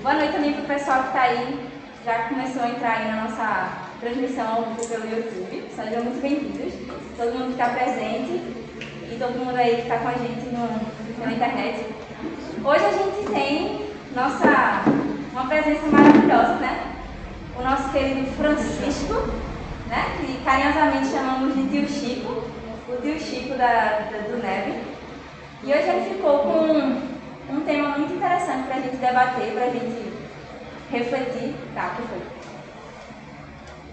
Boa noite também para o pessoal que está aí, já começou a entrar aí na nossa transmissão ao vivo pelo YouTube. Sejam muito bem-vindos, todo mundo que está presente e todo mundo aí que está com a gente pela internet. Hoje a gente tem uma presença maravilhosa, né? O nosso querido Francisco, né? Que carinhosamente chamamos de Tio Chico, o Tio Chico do Neve. E hoje ele ficou com um tema muito interessante para a gente debater, para a gente refletir. Tá, o que foi?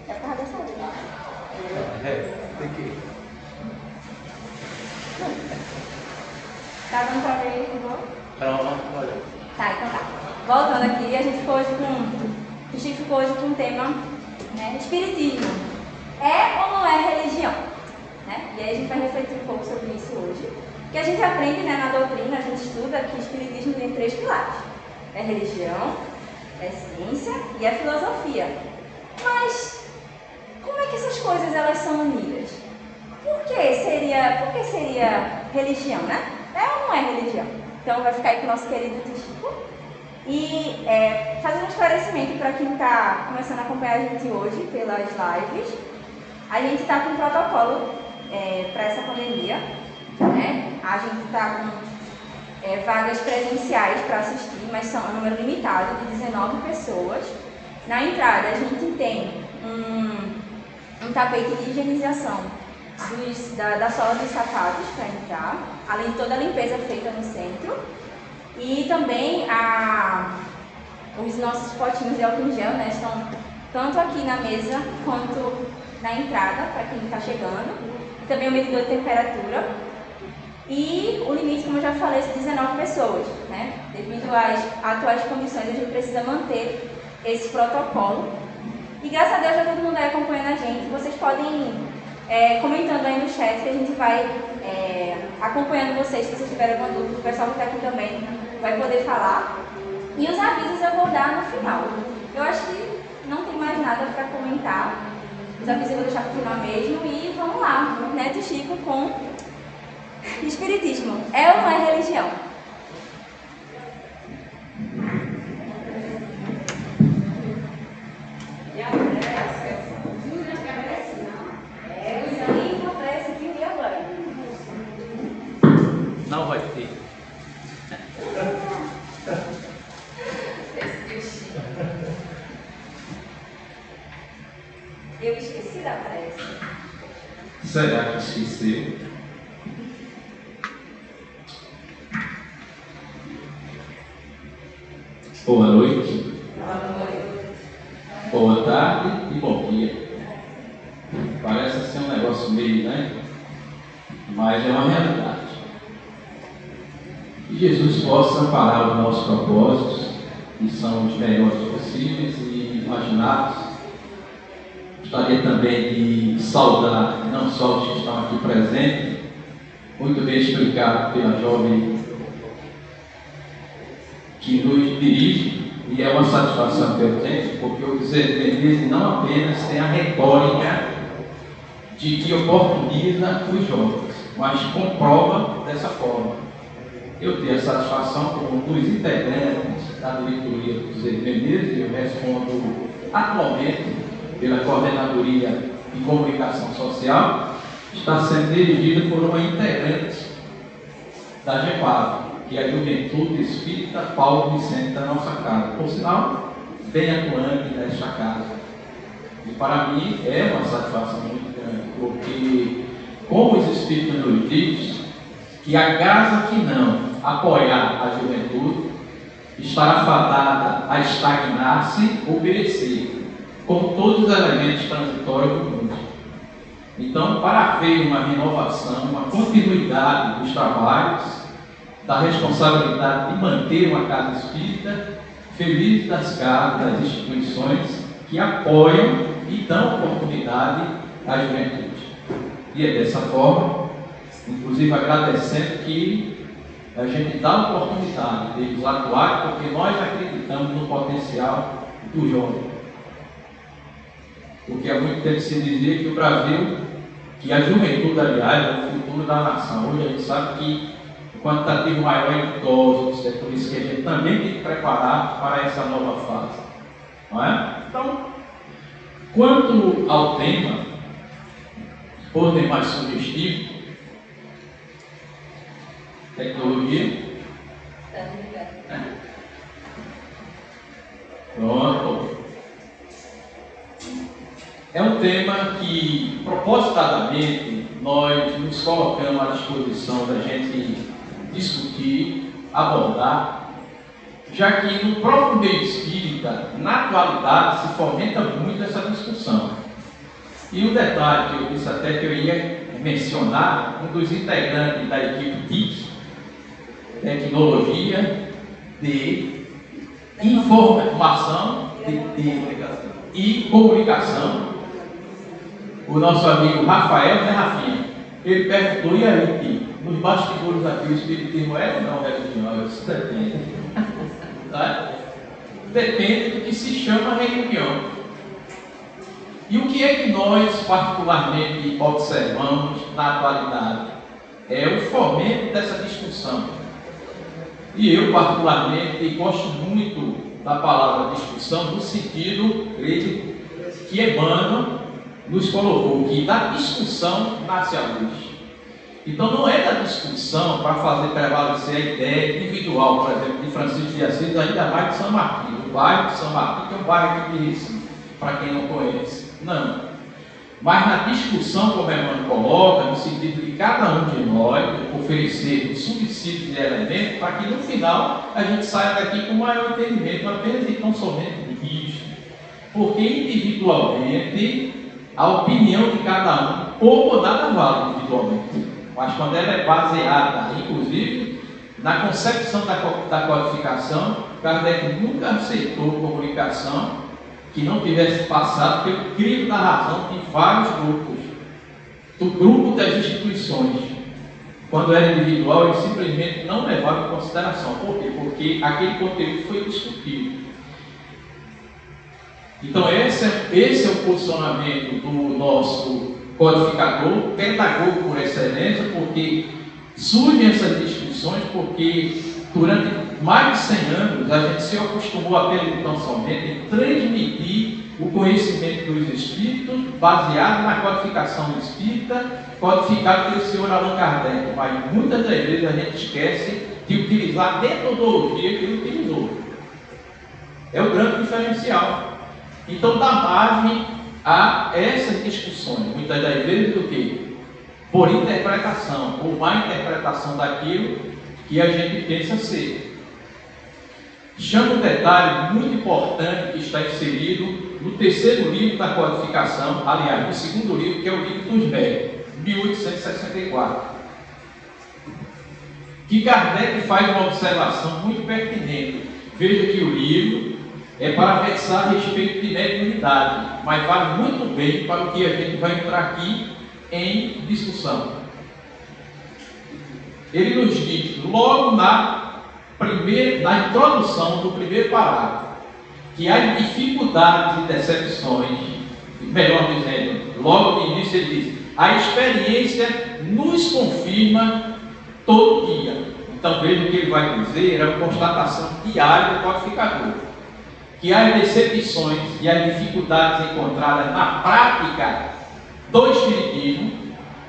É por causa dessa luz. Tem que ir. Tá dando para ver de novo? Não, olha. Tá, então tá. Voltando aqui, a gente ficou hoje o Chico ficou hoje com o tema, né, espiritismo. É ou não é religião? Né? E aí a gente vai refletir um pouco sobre isso hoje. Que a gente aprende, né, na doutrina, a gente estuda que o espiritismo tem 3 pilares. É religião, é ciência e é filosofia. Mas como é que essas coisas elas são unidas? Por que seria religião, né? É ou não é religião? Então vai ficar aí com o nosso querido tio Chico. E fazendo um esclarecimento para quem está começando a acompanhar a gente hoje pelas lives, a gente está com um protocolo para essa pandemia, né? A gente está com vagas presenciais para assistir, mas são um número limitado de 19 pessoas. Na entrada a gente tem um tapete de higienização da sola dos sapatos para entrar, além de toda a limpeza feita no centro. E também os nossos potinhos de álcool em gel, né, estão tanto aqui na mesa quanto na entrada para quem está chegando. E também o medidor de temperatura. E o limite, como eu já falei, é de 19 pessoas, né? Devido às atuais condições, a gente precisa manter esse protocolo. E graças a Deus já todo mundo aí acompanhando a gente. Vocês podem ir comentando aí no chat que a gente vai acompanhando vocês. Se vocês tiverem alguma dúvida, o pessoal que está aqui também vai poder falar. E os avisos eu vou dar no final. Eu acho que não tem mais nada para comentar. Os avisos eu vou deixar para o final mesmo. E vamos lá, Neto e Chico com espiritismo. É ou não é religião? Não vai ter. Eu esqueci da prece. Será que esqueceu? Boa noite. Boa tarde e bom dia. Parece ser um negócio meio, né? Mas é uma realidade. Que Jesus possa amparar os nossos propósitos, que são os melhores possíveis e imaginados. Gostaria também de saudar não só os que estão aqui presentes, muito bem explicado pela jovem que nos dirige, e é uma satisfação que eu tenho, porque o Zé Menezes não apenas tem a retórica de que oportuniza os jovens, mas comprova dessa forma. Eu tenho a satisfação como um dos integrantes da diretoria do Zé Menezes, eu respondo atualmente pela Coordenadoria de Comunicação Social, está sendo dirigida por uma integrante da GEPAV, que é a Juventude Espírita Paulo Vicente da nossa casa. Por sinal, bem atuante nesta casa. E para mim é uma satisfação muito grande, porque, como os Espíritos nos diz, que a casa que não apoiar a juventude estará fadada a estagnar-se ou perecer, como todos os elementos transitórios do mundo. Então, para haver uma renovação, uma continuidade dos trabalhos, da responsabilidade de manter uma casa espírita, feliz das casas, das instituições que apoiam e dão oportunidade à juventude. E é dessa forma, inclusive agradecendo que a gente dá a oportunidade deles atuarem, porque nós acreditamos no potencial do jovem. Porque há muito tempo se dizia que o Brasil, que a juventude, aliás, é o futuro da nação. Hoje a gente sabe que quantitativo maior em idosos, é por isso que a gente também tem que preparar para essa nova fase. Não é? Então, quanto ao tema, por demais sugestivo, tecnologia. Pronto. É um tema que, propositadamente, nós nos colocamos à disposição da gente discutir, abordar, já que no próprio meio espírita, na atualidade, se fomenta muito essa discussão. E um detalhe que eu disse até que eu ia mencionar, um dos integrantes da equipe TIC, Tecnologia de Informação e Comunicação, o nosso amigo Rafael, né, Rafinha? Ele perguntou, e aí, Tico, nos bastidores aqui o espiritismo é ou não religião? Isso depende. Tá? Depende do que se chama religião. E o que é que nós particularmente observamos na atualidade? É o fomento dessa discussão. E eu particularmente gosto muito da palavra discussão no sentido que Emmanuel nos colocou, que da discussão nasce a luz. Então não é da discussão para fazer prevalecer a ideia individual, por exemplo, de Francisco de Assis, ainda mais de São Martinho, o bairro de São Martinho, que é um bairro aqui de Recife, para quem não conhece. Não. Mas na discussão, como Emmanuel coloca, no sentido de cada um de nós oferecer subsídios de elementos, para que no final a gente saia daqui com maior entendimento, apenas e tão somente disso. Porque individualmente, a opinião de cada um, pouco ou nada vale individualmente. Mas quando ela é baseada, inclusive, na concepção da codificação, Kardec nunca aceitou comunicação que não tivesse passado pelo crivo da razão de vários grupos, do grupo das instituições. Quando era individual, ele simplesmente não levava em consideração. Por quê? Porque aquele conteúdo foi discutido. Então esse é o posicionamento do nosso codificador, pedagogo por excelência, porque surgem essas discussões, porque durante mais de 100 anos a gente se acostumou apenas então somente em transmitir o conhecimento dos espíritos baseado na codificação espírita, codificado pelo senhor Allan Kardec, mas muitas das vezes a gente esquece de utilizar a metodologia que ele utilizou. É o grande diferencial. Então dá margem a essas discussões, muitas das vezes do que? Por interpretação, por má interpretação daquilo que a gente pensa ser. Chama um detalhe muito importante que está inserido no terceiro livro da codificação, aliás, no segundo livro, que é o livro dos Médios, 1864. Que Kardec faz uma observação muito pertinente. Veja que o livro é para versar a respeito de mediunidade, mas vale muito bem para o que a gente vai entrar aqui em discussão. Ele nos diz, logo na introdução do primeiro parágrafo, que há dificuldades e decepções, melhor dizendo, logo no início ele diz, a experiência nos confirma todo dia. Então veja o que ele vai dizer, é uma constatação diária do codificador, que as decepções e as dificuldades encontradas na prática do Espiritismo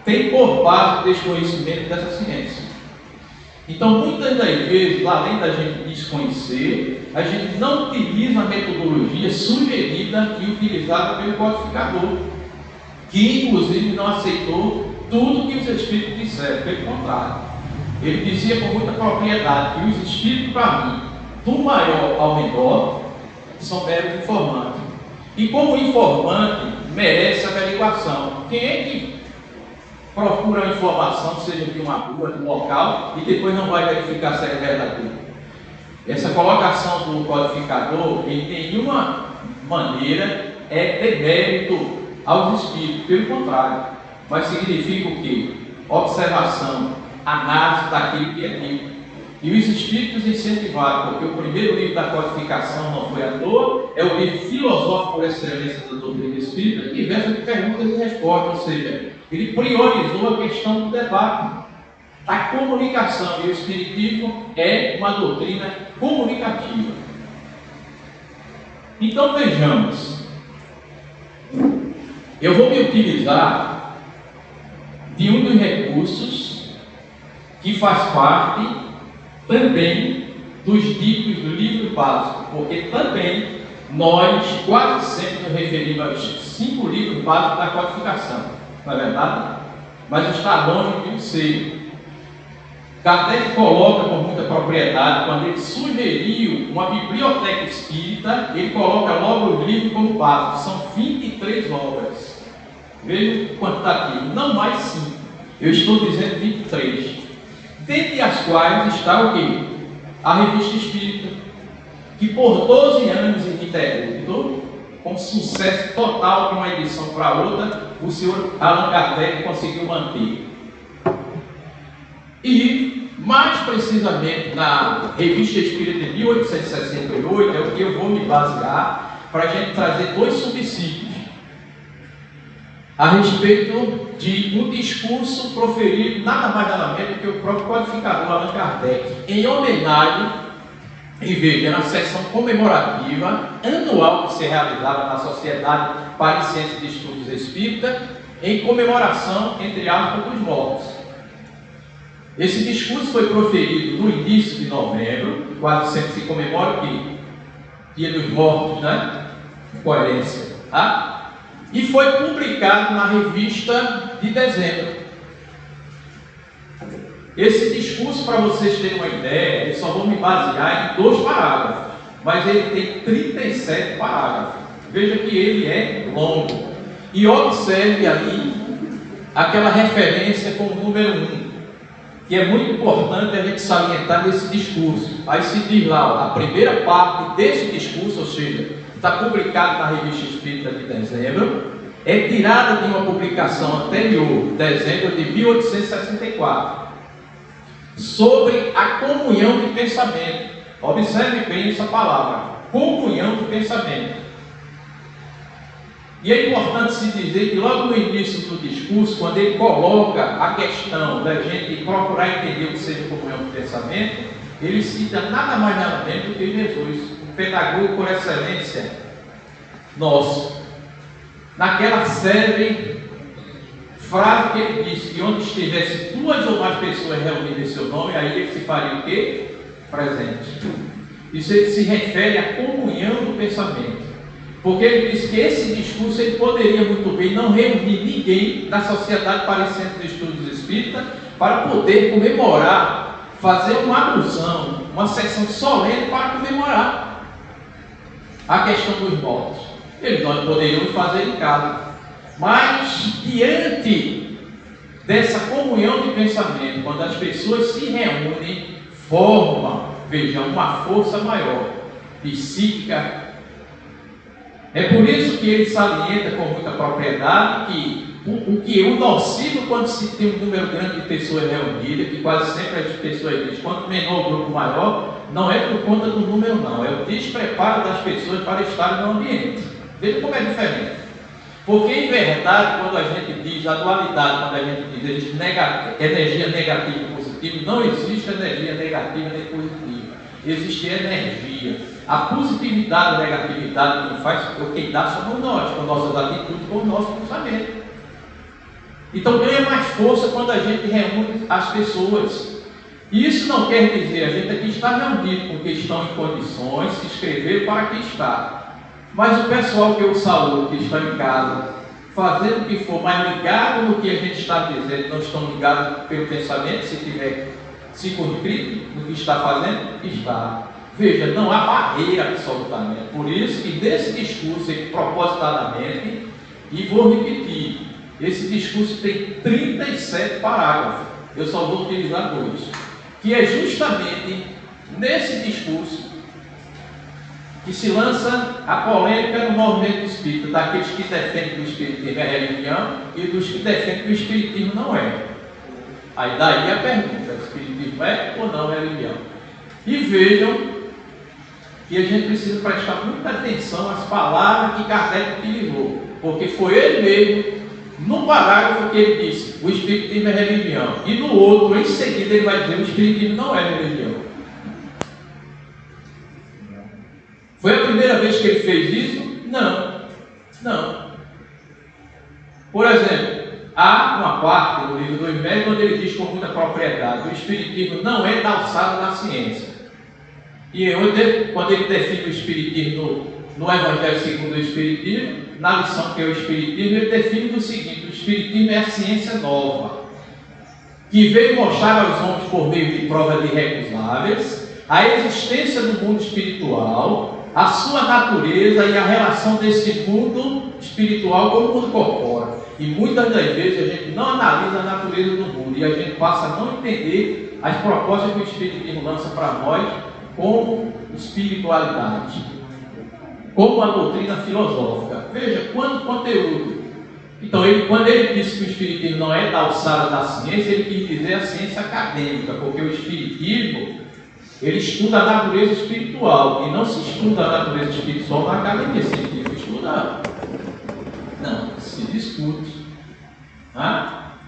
têm por base o desconhecimento dessa ciência. Então, muitas das vezes, além da gente desconhecer, a gente não utiliza a metodologia sugerida e utilizada pelo codificador, que inclusive não aceitou tudo que os Espíritos disseram, pelo contrário. Ele dizia com muita propriedade que os Espíritos, para mim, do maior ao menor, são meros informantes. E como informante, merece averiguação. Quem é que procura a informação, seja de uma rua, de um local, e depois não vai verificar se é verdadeiro? Essa colocação do codificador, em nenhuma maneira, é demérito aos espíritos, pelo contrário. Mas significa o quê? Observação, análise daquilo que é dito. E os espíritos incentivaram, porque o primeiro livro da codificação não foi à toa, é o livro filosófico por excelência da doutrina espírita, que versa de perguntas e respostas, ou seja, ele priorizou a questão do debate. a comunicação, e o Espiritismo é uma doutrina comunicativa. Então vejamos, eu vou me utilizar de um dos recursos que faz parte também dos ditos do livro básico, porque também nós quase sempre nos referimos aos 5 livros básicos da codificação, não é verdade? Mas está longe de um ser. Kardec coloca com muita propriedade, quando ele sugeriu uma biblioteca espírita, ele coloca logo os livros como base. São 23 obras. Veja quanto está aqui, não mais 5. Eu estou dizendo 23. Dentre as quais está o quê? A Revista Espírita, que por 12 anos ininterrupto, com sucesso total de uma edição para outra, o senhor Allan Kardec conseguiu manter. E, mais precisamente, na Revista Espírita de 1868, é o que eu vou me basear para a gente trazer 2 subsídios a respeito de um discurso proferido nada mais nada menos que o próprio codificador Allan Kardec, em homenagem, e veja, na sessão comemorativa anual que se realizava na Sociedade Parisiense de Estudos Espírita, em comemoração, entre aspas, dos mortos. Esse discurso foi proferido no início de novembro, quase sempre se comemora o quê? Dia dos Mortos, né? Coerência, tá? E foi publicado na revista de dezembro. Esse discurso, para vocês terem uma ideia, eu só vou me basear em 2 parágrafos, mas ele tem 37 parágrafos. Veja que ele é longo. E observe ali aquela referência com o número 1, que é muito importante a gente salientar nesse discurso. Aí se diz lá, ó, a primeira parte desse discurso, ou seja, está publicado na Revista Espírita de dezembro, é tirada de uma publicação anterior, dezembro de 1864, sobre a comunhão de pensamento. Observe bem essa palavra, comunhão de pensamento. E é importante se dizer que logo no início do discurso, quando ele coloca a questão da gente procurar entender o que seja comunhão de pensamento, ele cita nada mais nada menos do que Jesus, o pedagogo por excelência nosso. Naquela célebre frase que ele disse, que onde estivesse 2 ou mais pessoas reunidas em seu nome, aí ele se faria o quê? Presente. Isso ele se refere à comunhão do pensamento. Porque ele disse que esse discurso ele poderia muito bem não reunir ninguém da Sociedade Parisiense de Estudos Espíritas para poder comemorar, fazer uma alusão, uma sessão solene para comemorar a questão dos mortos. Eles não poderiam fazer em casa. Mas, diante dessa comunhão de pensamento, quando as pessoas se reúnem, formam, vejam, uma força maior, psíquica. É por isso que ele salienta com muita propriedade que o nocivo quando se tem um número grande de pessoas reunidas, que quase sempre as pessoas dizem, quanto menor o grupo maior, não é por conta do número não, é o despreparo das pessoas para estarem no ambiente. Veja como é diferente. Porque em verdade, quando a gente diz a dualidade, quando a gente diz existe energia negativa e positiva, não existe energia negativa nem positiva. Existe energia. A positividade e a negatividade quem dá somos nós, com nossas atitudes, com o nosso pensamento. Então ganha mais força quando a gente reúne as pessoas. E isso não quer dizer, a gente aqui está reunido porque estão em condições, se inscreveram para aqui estar. Mas o pessoal que eu saúdo, que está em casa, fazendo o que for, mas ligado no que a gente está dizendo, não estão ligados pelo pensamento, se tiver circunscrito no que está fazendo, está. Veja, não há barreira absolutamente. Por isso que nesse discurso, propositadamente, e vou repetir, esse discurso tem 37 parágrafos. Eu só vou utilizar 2. Que é justamente nesse discurso que se lança a polêmica no movimento espírita, daqueles que defendem que o espiritismo é religião e dos que defendem que o espiritismo não é. Aí daí a pergunta, o espiritismo é ou não religião? E vejam que a gente precisa prestar muita atenção às palavras que Kardec utilizou, porque foi ele mesmo No parágrafo que ele disse, o espiritismo é religião, e no outro, em seguida, ele vai dizer, o espiritismo não é religião. Foi a primeira vez que ele fez isso? Não. Não. Por exemplo, há uma parte do livro dos Médios onde ele diz com muita propriedade, o espiritismo não é da alçada da ciência. E quando ele define o espiritismo no Evangelho segundo o Espiritismo, na lição que é o Espiritismo, ele define o seguinte: o Espiritismo é a ciência nova, que veio mostrar aos homens, por meio de provas irrecusáveis, a existência do mundo espiritual, a sua natureza e a relação desse mundo espiritual com o mundo corpóreo. E muitas das vezes a gente não analisa a natureza do mundo e a gente passa a não entender as propostas que o Espiritismo lança para nós como espiritualidade, como a doutrina filosófica. Veja quanto conteúdo. Então, quando ele disse que o Espiritismo não é da alçada da ciência, ele quis dizer a ciência acadêmica, porque o Espiritismo, ele estuda a natureza espiritual, e não se estuda a natureza espiritual na academia científica. Estuda. Não, se discute. Há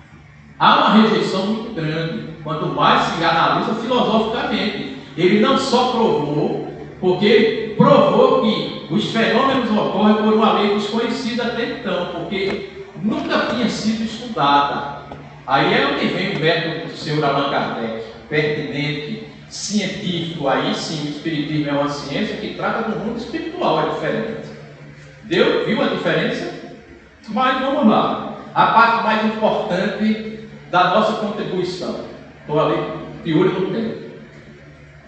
uma rejeição muito grande, quanto mais se analisa filosoficamente. Ele não só provou, porque ele provou que os fenômenos ocorrem por uma lei desconhecida até então, porque nunca tinha sido estudada. Aí é onde vem o método do senhor Allan Kardec, pertinente, científico. Aí sim, o Espiritismo é uma ciência que trata do mundo espiritual, é diferente. Viu a diferença? Mas vamos lá. A parte mais importante da nossa contribuição. Estou ali, de olho no tempo.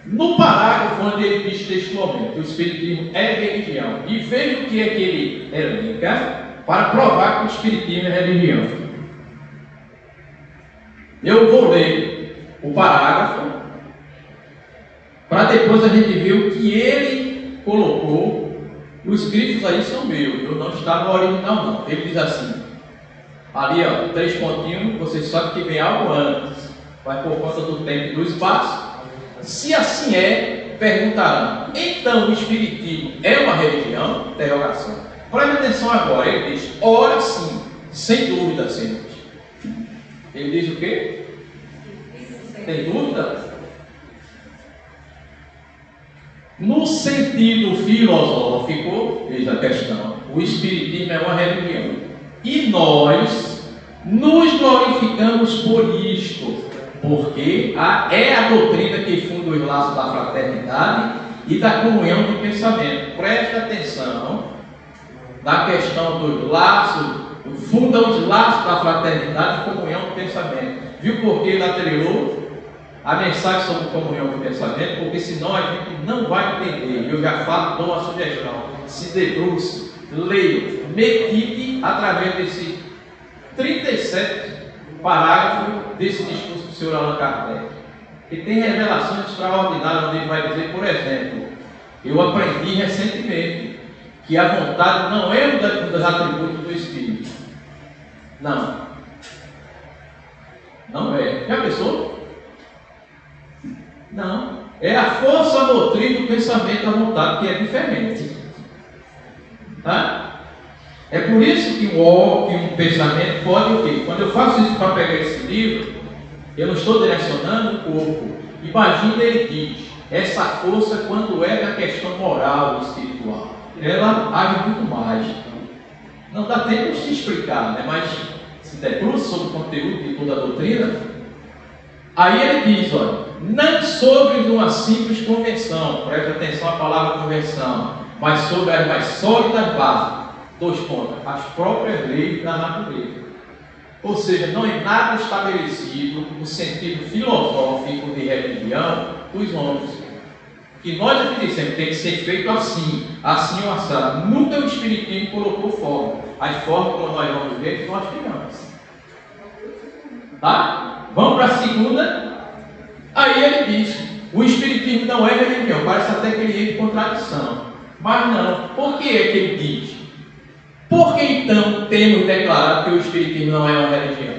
No parágrafo onde ele diz textualmente que o Espiritismo é religião, e veja o que é que ele elenca para provar que o Espiritismo é religião. Eu vou ler o parágrafo para depois a gente ver o que ele colocou. Os grifos aí são meus, eu não está no original não. Ele diz assim, ali ó, 3 pontinhos, vocês sabem que vem algo antes, vai por conta do tempo e do espaço. Se assim é, perguntarão, então o Espiritismo é uma religião? Interrogação. Preste atenção agora, ele diz, ora sim, sem dúvida, senhores. Ele diz o quê? Tem dúvida? No sentido filosófico, veja a questão, o Espiritismo é uma religião. E nós nos glorificamos por isto, porque é a doutrina que funda os laços da fraternidade e da comunhão do pensamento. Preste atenção na questão dos laços, funda os laços da fraternidade e comunhão do pensamento. Viu por que ele atrelou a mensagem sobre comunhão do pensamento? Porque senão a gente não vai entender. Eu já falo, dou uma sugestão: se debruce, leia, medite através desse 37 parágrafo desse discurso do senhor Allan Kardec, que tem revelações extraordinárias, onde ele vai dizer, por exemplo, eu aprendi recentemente que a vontade não é um dos atributos do Espírito. Não é. Já pensou? Não. É a força motriz do pensamento da vontade, que é diferente. Tá? É por isso que um pensamento pode o quê? Quando eu faço isso para pegar esse livro, eu não estou direcionando o corpo. Imagina, ele diz, essa força quando é na questão moral e espiritual, ela age muito mais. Não dá tempo de se explicar, né? Mas se debruça sobre o conteúdo de toda a doutrina. Aí ele diz, olha, não sobre uma simples convenção, preste atenção à palavra convenção, mas sobre as mais sólidas bases. 2 pontos, as próprias leis da natureza. Ou seja, não é nada estabelecido no sentido filosófico de religião dos homens. Que nós aqui dissemos tem que ser feito assim, assim ou assado. Nunca o Espiritismo colocou forma. As formas, como nós vamos ver, são as crianças. Tá? Vamos para a segunda. Aí ele diz, o Espiritismo não é religião. Parece até que ele entra em contradição. Mas não. Por que é que ele diz? Por que então temos declarado que o Espiritismo não é uma religião?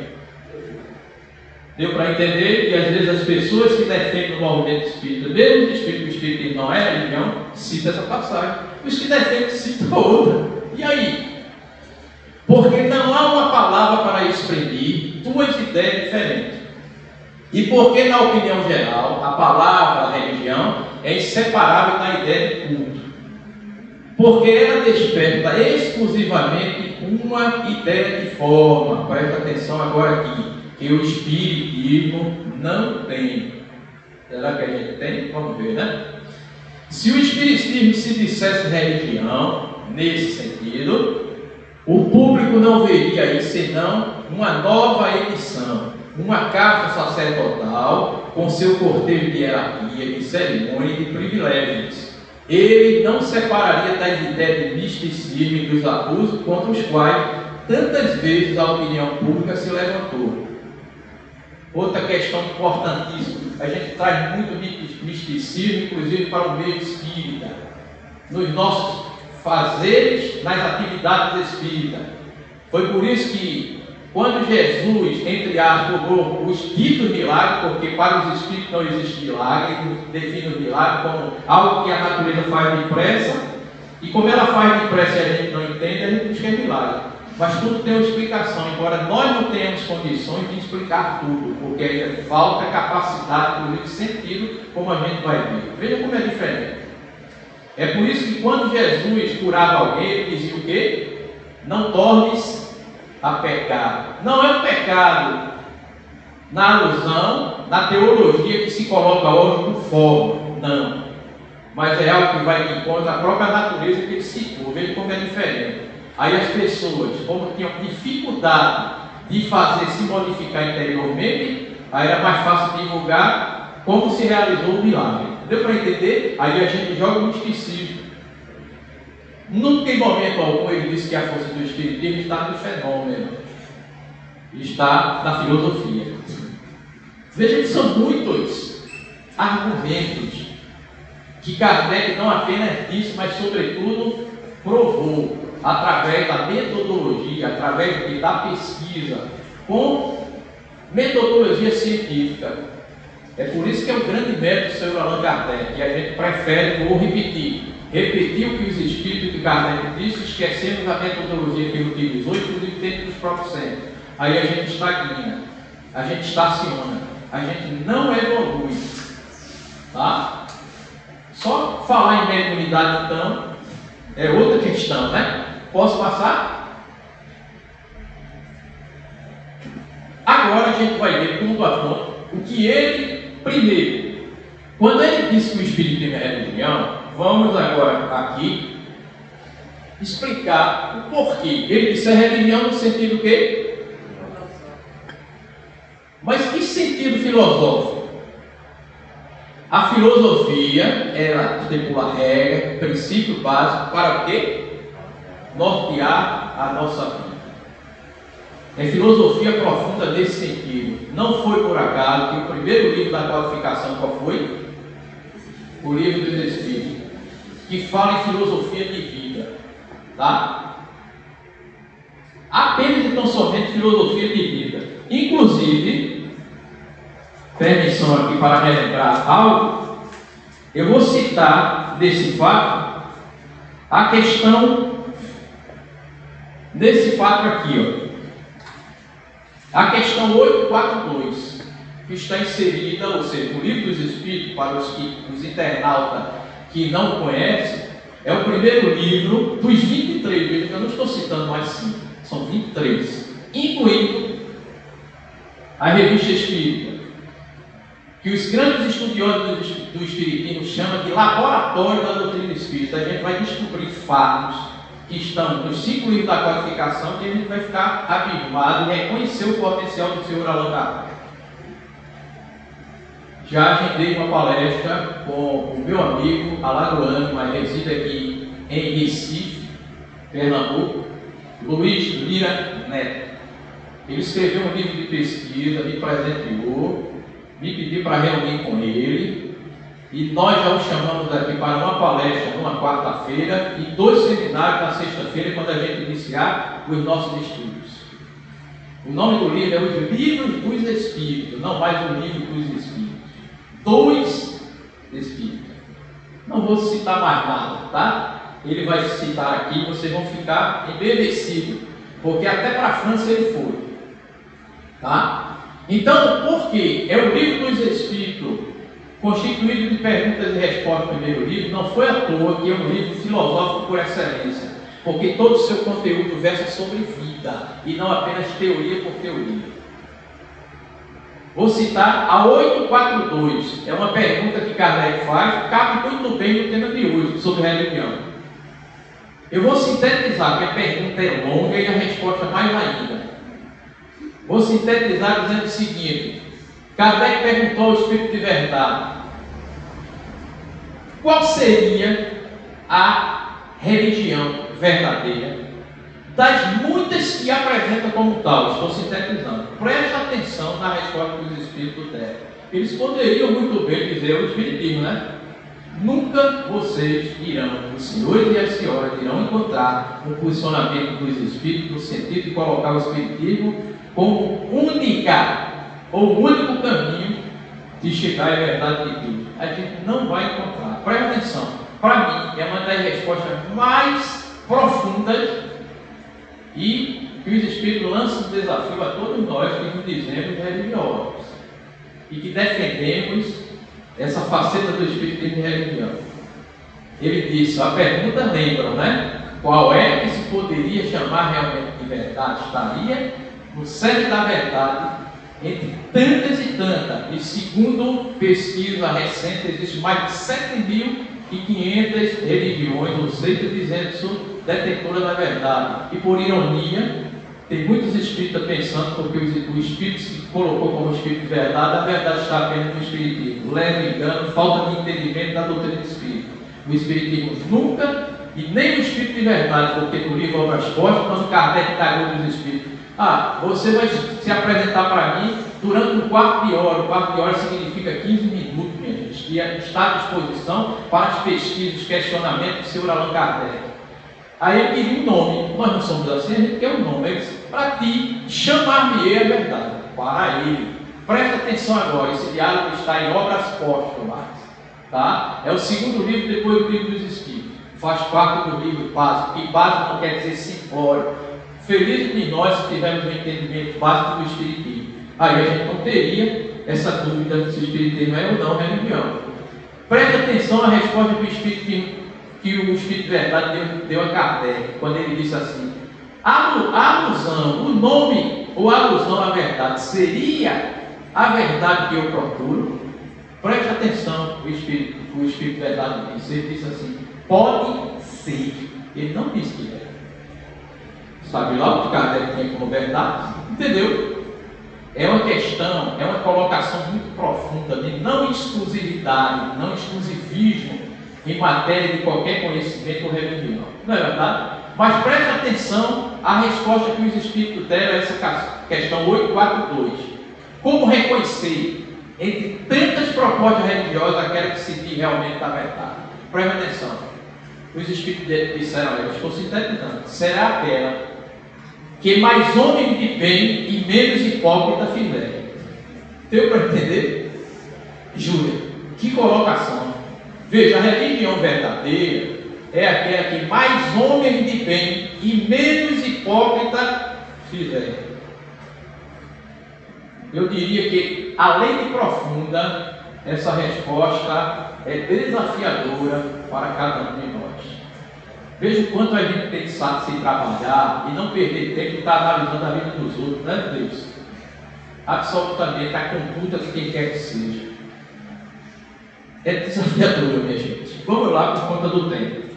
Deu para entender que às vezes as pessoas que defendem o movimento espírita, mesmo que o Espiritismo não é religião, citam essa passagem. Os que defendem citam outra. E aí? Porque não há uma palavra para exprimir duas ideias diferentes. E porque, na opinião geral, a palavra religião é inseparável da ideia de culto. Porque ela desperta exclusivamente uma ideia de forma. Presta atenção agora aqui, que o espiritismo não tem. Será que a gente tem? Vamos ver, né? Se o espiritismo se dissesse religião, nesse sentido, o público não veria aí senão uma nova edição, uma carta sacerdotal com seu cortejo de hierarquia, de cerimônia e de privilégios. Ele não separaria das ideias de misticismo e dos abusos contra os quais tantas vezes a opinião pública se levantou. Outra questão importantíssima, a gente traz muito misticismo, inclusive para o meio espírita, nos nossos fazeres, nas atividades espíritas. Foi por isso que, quando Jesus, entre aspas, colocou os ditos milagres, porque para os espíritos não existe milagre, ele define o milagre como algo que a natureza faz depressa, e como ela faz depressa e a gente não entende, a gente diz que é milagre. Mas tudo tem uma explicação, embora nós não tenhamos condições de explicar tudo, porque ainda falta capacidade, inclusive de sentido, como a gente vai ver. Veja como é diferente. É por isso que quando Jesus curava alguém, ele dizia o quê? Não tornes a pecar. Não é um pecado na alusão, na teologia que se coloca hoje como forma. Não. Mas é algo que vai de encontro à própria natureza que ele citou. Veja como é diferente. Aí as pessoas, como tinham dificuldade de fazer se modificar interiormente, aí era mais fácil divulgar como se realizou o milagre. Deu para entender? Aí a gente joga no misticismo. Nunca em momento algum ele disse que a força do espiritismo está no fenômeno, está na filosofia. Veja que são muitos argumentos que Kardec não apenas disse, mas sobretudo provou, através da metodologia, através da pesquisa, com metodologia científica. É por isso que é o grande mérito do Sr. Allan Kardec, que a gente prefere, vou repetir o que os espíritos de Kardec disse, esquecemos a metodologia que ele utilizou, inclusive dentro dos próprios centros. Aí a gente estagna, a gente estaciona, a gente não evolui. Tá? Só falar em mediunidade, então, é outra questão, né? Posso passar? Agora a gente vai ver ponto a ponto o que ele, primeiro, quando ele disse que o espiritismo é religião, vamos agora aqui explicar o porquê. Ele disse é religião no sentido o quê? Mas que sentido filosófico? A filosofia, ela estipula regra, princípio básico para o quê? Nortear a nossa vida. É filosofia profunda nesse sentido. Não foi por acaso que o primeiro livro da codificação qual foi? O Livro dos Espíritos, que fala em filosofia de vida. Tá? Apenas e tão somente filosofia de vida. Inclusive, permissão aqui para relembrar algo, eu vou citar desse fato a questão desse fato aqui, ó. A questão 842, que está inserida, ou seja, no Livro dos Espíritos, para os internautas que não conhecem, é o primeiro livro dos 23 livros, eu não estou citando mais 5, são 23, incluindo a Revista Espírita, que os grandes estudiosos do Espiritismo chamam de laboratório da doutrina espírita. A gente vai descobrir fatos que estão nos 5 livros da codificação, que a gente vai ficar abismado e reconhecer o potencial do Sr. Allan Kardec. Já agendei uma palestra com o meu amigo alagoano, mas reside aqui em Recife, Pernambuco, Luiz Lira Neto. Ele escreveu um livro de pesquisa, me presenteou, me pediu para reunir com ele, e nós já o chamamos aqui para uma palestra numa quarta-feira e 2 seminários na sexta-feira, quando a gente iniciar os nossos estudos. O nome do livro é Os Livros dos Espíritos, não mais o Livro dos Espíritos. 2 Espíritos. Não vou citar mais nada, tá? Ele vai citar aqui, vocês vão ficar embevecidos porque até para a França ele foi. Tá? Então, por quê? É o livro dos Espíritos, constituído de perguntas e respostas, no primeiro livro, não foi à toa que é um livro filosófico por excelência, porque todo o seu conteúdo versa sobre vida, e não apenas teoria por teoria. Vou citar a 842, é uma pergunta que Kardec faz, cabe muito bem no tema de hoje, sobre religião. Eu vou sintetizar, porque a pergunta é longa e a resposta mais ainda. Vou sintetizar dizendo o seguinte: Kardec perguntou ao Espírito de Verdade qual seria a religião verdadeira das muitas que apresenta como tal. Estou sintetizando. Preste atenção na resposta que os Espíritos deram. Eles poderiam muito bem dizer o Espiritismo, né? Nunca vocês irão, os senhores e as senhoras irão encontrar um posicionamento dos Espíritos no sentido de colocar o Espiritismo como única ou único caminho de chegar à verdade de Deus. A gente não vai encontrar. Preste atenção. Para mim, é uma das respostas mais profundas e que os Espíritos lançam um desafio a todos nós que nos dizemos religiosos e que defendemos essa faceta do Espiritismo de religião. Ele disse, a pergunta lembra, né? Qual é que se poderia chamar realmente de verdade? Estaria no centro da verdade, entre tantas e tantas. E segundo pesquisa recente, existem mais de 7.500 religiões, ou seja, dizendo que são detetoras da verdade. E por ironia, tem muitos espíritas pensando, porque o espírito se colocou como espírito de verdade, a verdade está apenas no espiritismo. Leve engano, falta de entendimento da doutrina do espírito. O espiritismo nunca, e nem o espírito de verdade, porque no livro Obras Postas, quando Kardec cagou dos espíritos, você vai se apresentar para mim durante um quarto de hora. Um quarto de hora significa 15 minutos, minha gente, e está à disposição para as pesquisas, os questionamentos do senhor Allan Kardec. Aí ele queria um nome. Nós não somos assim, a gente quer um nome. Ele disse, para ti, chamar-me a verdade. Para ele. Presta atenção agora, esse diálogo está em Obras Póstumas. Tá? É o segundo livro depois do livro dos Espíritos. Faz parte do livro básico. E básico não quer dizer simplório. Feliz de nós se tivermos um entendimento básico do Espiritismo. Aí a gente não teria essa dúvida se o Espiritismo é ou não religião. Preste atenção na resposta do Espiritismo que o Espírito de Verdade deu a Kardec, quando ele disse assim, a alusão, o nome ou a alusão à verdade seria a verdade que eu procuro? Preste atenção, o Espírito de Verdade disse, ele disse assim, pode ser, ele não disse que é. Sabe lá o que Kardec tem como verdade? Entendeu? É uma questão, é uma colocação muito profunda de não exclusividade, não exclusivismo em matéria de qualquer conhecimento ou religião. Não é verdade? Mas preste atenção à resposta que os Espíritos deram a essa questão 842. Como reconhecer entre tantas propostas religiosas aquela que se diz realmente da verdade? Preste atenção. Os Espíritos disseram, eu estou sintetizando, será aquela que mais homem de bem e menos hipócrita fizer. Deu para entender? Júlia, que colocação. Veja, a religião verdadeira é aquela que mais homem de bem e menos hipócrita fizer. Eu diria que, além de profunda, essa resposta é desafiadora para cada um de nós. Veja o quanto a gente tem que saber se trabalhar e não perder tempo de estar analisando a vida dos outros, né, Deus? Absolutamente a conduta de quem quer que seja. É desafiador, minha gente. Vamos lá por conta do tempo.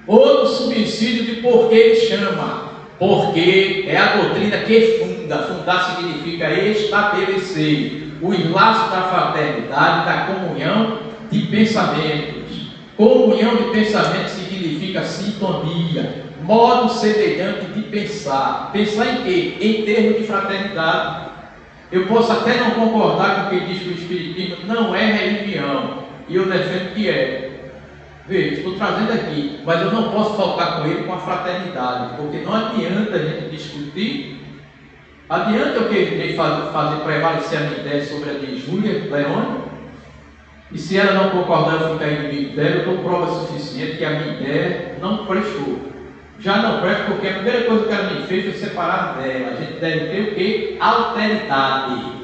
Outro subsídio de por que ele chama. Porque é a doutrina que funda. Fundar significa estabelecer os laços da fraternidade, da comunhão de pensamentos. Comunhão de pensamento significa sintonia, modo semelhante de pensar. Pensar em quê? Em termos de fraternidade. Eu posso até não concordar com quem diz que o Espiritismo não é religião, e eu defendo que é. Veja, estou trazendo aqui, mas eu não posso faltar com ele com a fraternidade, porque não adianta a gente discutir. Adianta eu querer fazer prevalecer a minha ideia sobre a de Júlia Leone? E se ela não concordar, eu ficar inimigo dela, eu dou prova suficiente que a minha ideia não prestou. já não presta, porque a primeira coisa que ela me fez foi separar dela. A gente deve ter o quê? Alteridade.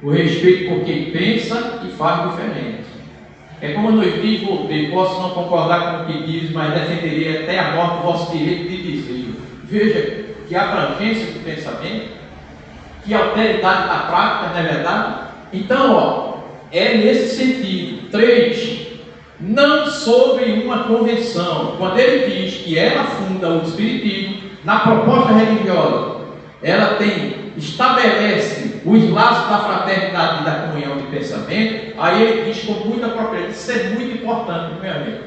O respeito por quem pensa e faz diferente. É como nos diz Voltaire: posso não concordar com o que diz, mas defenderei até a morte o vosso direito de dizer. Veja que abrangência do pensamento, que alteridade da prática, não é verdade? Então, ó, é nesse sentido. 3. Não sobre uma convenção. Quando ele diz que ela funda o espiritismo, na proposta religiosa, ela estabelece os laços da fraternidade e da comunhão de pensamento, aí ele diz com muita propriedade. Isso é muito importante, meu amigo.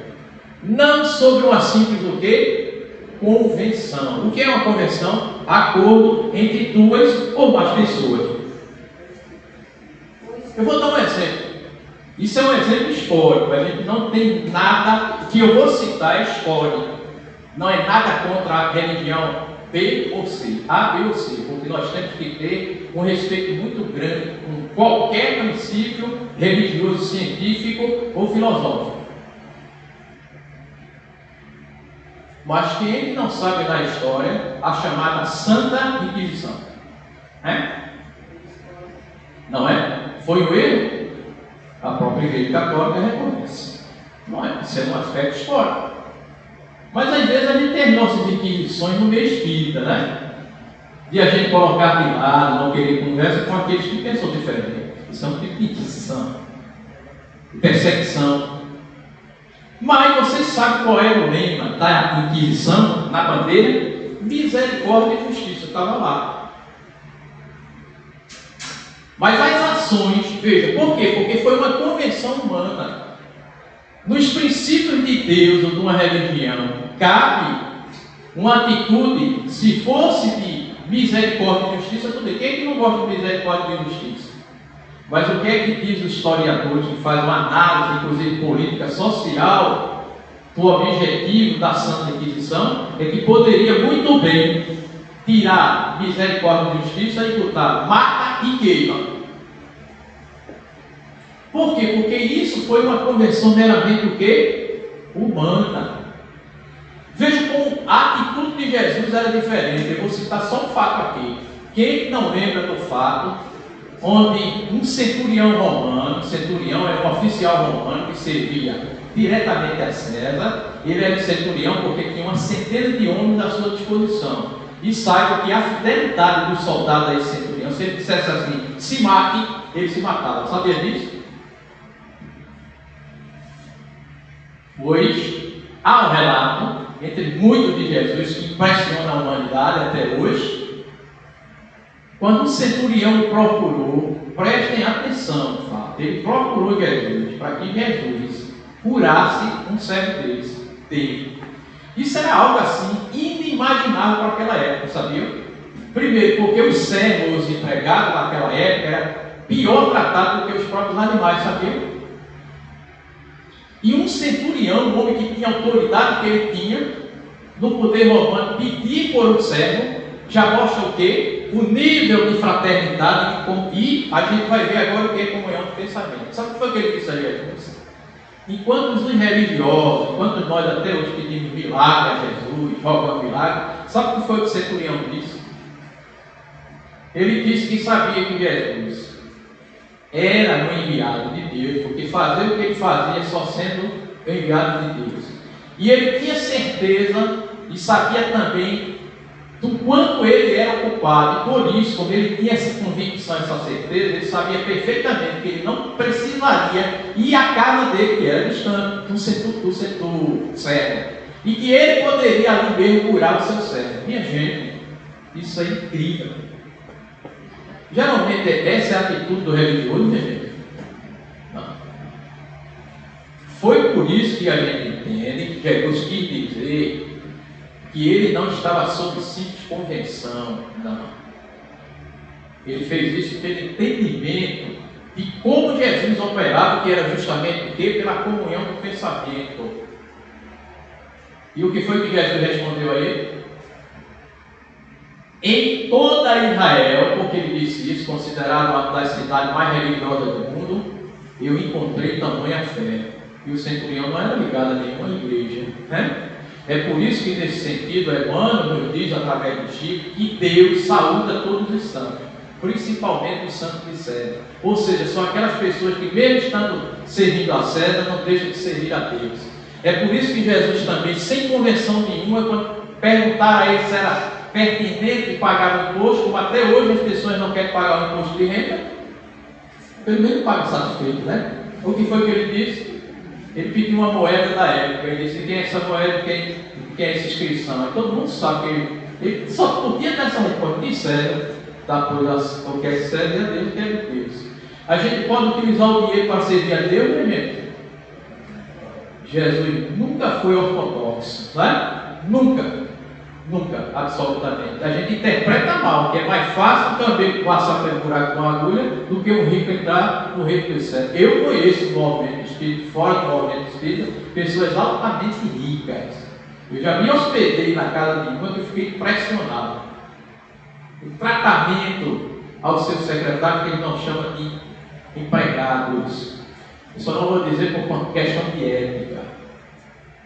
Não sobre uma simples o quê? Convenção. O que é uma convenção? Acordo entre duas ou mais pessoas. Eu vou dar um exemplo. Isso é um exemplo histórico. A gente não tem nada que eu vou citar, é histórico. Não é nada contra a religião B ou C, A, B ou C, porque nós temos que ter um respeito muito grande com qualquer princípio religioso, científico ou filosófico. Mas quem não sabe da história, a chamada Santa Inquisição, não é? Foi um erro? A própria Igreja Católica reconhece. Não é? Isso é um aspecto histórico. Mas às vezes a gente tem nossas inquisições no meio espírita, né? De a gente colocar de lado, não querer conversa com aqueles que pensam diferente. Isso é um tipo de inquisição, de perseguição. Mas vocês sabem qual era o lema da Inquisição na bandeira? Misericórdia e justiça, estava lá. Mas as ações, veja, por quê? Porque foi uma convenção humana. Nos princípios de Deus ou de uma religião, cabe uma atitude, se fosse de misericórdia e justiça, tudo bem. Quem é que não gosta de misericórdia e justiça? Mas o que é que diz os historiadores que fazem uma análise, inclusive política, social, do objetivo da Santa Inquisição, é que poderia muito bem tirar misericórdia e justiça e botar mata e queima. Por quê? Porque isso foi uma convenção meramente o quê? Humana. Veja como a atitude de Jesus era diferente. Eu vou citar só um fato aqui. Quem não lembra do fato onde um centurião romano, centurião era um oficial romano que servia diretamente a César, ele era centurião porque tinha uma centena de homens à sua disposição. E saiba que a fidelidade do soldado a esse centurião, se ele dissesse assim, se mate, ele se matava. Sabia disso? Pois há um relato entre muitos de Jesus que impressiona a humanidade até hoje. Quando o centurião procurou, prestem atenção, ele procurou Jesus para que Jesus curasse um servo dele. Isso era algo assim inimaginável para aquela época, sabia? Primeiro, porque os servos empregados naquela época eram pior tratados do que os próprios animais, sabia? E um centurião, um homem que tinha autoridade que ele tinha, no poder romano, pedir por um servo, já mostra o quê? O nível de fraternidade e a gente vai ver agora o que é comunhão de pensamento. Sabe o que foi que ele disse a Jesus? Enquanto os religiosos, enquanto nós até hoje pedimos milagre a Jesus, rogamos milagre, sabe o que foi que o centurião disse? Ele disse que sabia que Jesus era um enviado de Deus, porque fazer o que ele fazia só sendo enviado de Deus. E ele tinha certeza e sabia também do quanto ele era culpado, e por isso, como ele tinha essa convicção, essa certeza, ele sabia perfeitamente que ele não precisaria ir à casa dele, que era distante, do setor certo, e que ele poderia ali mesmo curar o seu servo. Minha gente, isso é incrível. Geralmente essa é a atitude do religioso, minha gente. Não. Foi por isso que a gente entende que Jesus quis dizer que ele não estava sob simples convenção, não. Ele fez isso pelo entendimento de como Jesus operava, que era justamente o quê? Pela comunhão do pensamento. E o que foi que Jesus respondeu a ele? Em toda Israel, porque ele disse isso, considerado uma das cidades mais religiosas do mundo, eu encontrei tamanha fé. E o centurião não era ligado a nenhuma igreja, né? É por isso que, nesse sentido, Emmanuel nos diz, através do Chico, que Deus saúda todos os santos, principalmente os santos de César. Ou seja, são aquelas pessoas que, mesmo estando servindo a César, não deixam de servir a Deus. É por isso que Jesus também, sem convenção nenhuma, quando perguntaram a ele se era pertinente pagar o imposto, como até hoje as pessoas não querem pagar o imposto de renda, primeiro paga satisfeito, né? O que foi que ele disse? Ele pediu uma moeda da época. Ele disse: quem é essa moeda, quem é essa inscrição? Aí todo mundo sabe que ele só podia dar essa resposta de César, o que é César e a Deus, que é de Deus. A gente pode utilizar o dinheiro para servir a Deus, né, gente? Jesus nunca foi ortodoxo, né? Nunca, absolutamente. A gente interpreta mal, que é mais fácil também passar pelo buraco com uma agulha do que um rico entrar no reino dos céus. Eu conheço o movimento espírita, fora do movimento espírita, pessoas altamente ricas. Eu já me hospedei na casa de uma que eu fiquei impressionado. O tratamento ao seu secretário, que ele não chama de empregados. Eu só não vou dizer por questão de ética.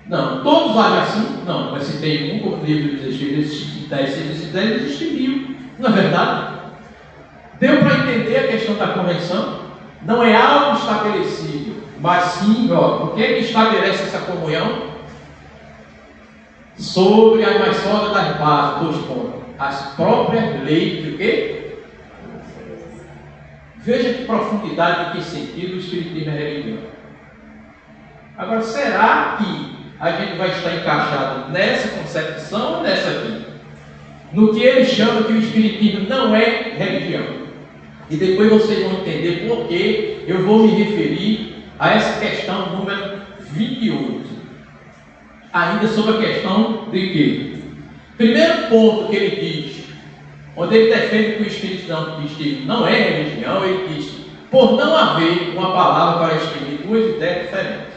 Não, todos agem assim? Não, mas se tem um, como o livro dos Espíritos, existe 10, se existe 10, existe 1000. Não é verdade? Deu para entender a questão da convenção? Não é algo estabelecido, mas sim, o que é que estabelece essa comunhão? Sobre as mais sólidas das bases, 2 pontos. As próprias leis de quê? Veja que profundidade, em que sentido o Espiritismo é religião. Agora, será que a gente vai estar encaixado nessa concepção ou nessa aqui? No que ele chama que o Espiritismo não é religião. E depois vocês vão entender por que eu vou me referir a essa questão número 28. Ainda sobre a questão de quê? Primeiro ponto que ele diz, onde ele defende que o Espiritismo não é religião, ele diz: por não haver uma palavra para exprimir 2 ideias diferentes.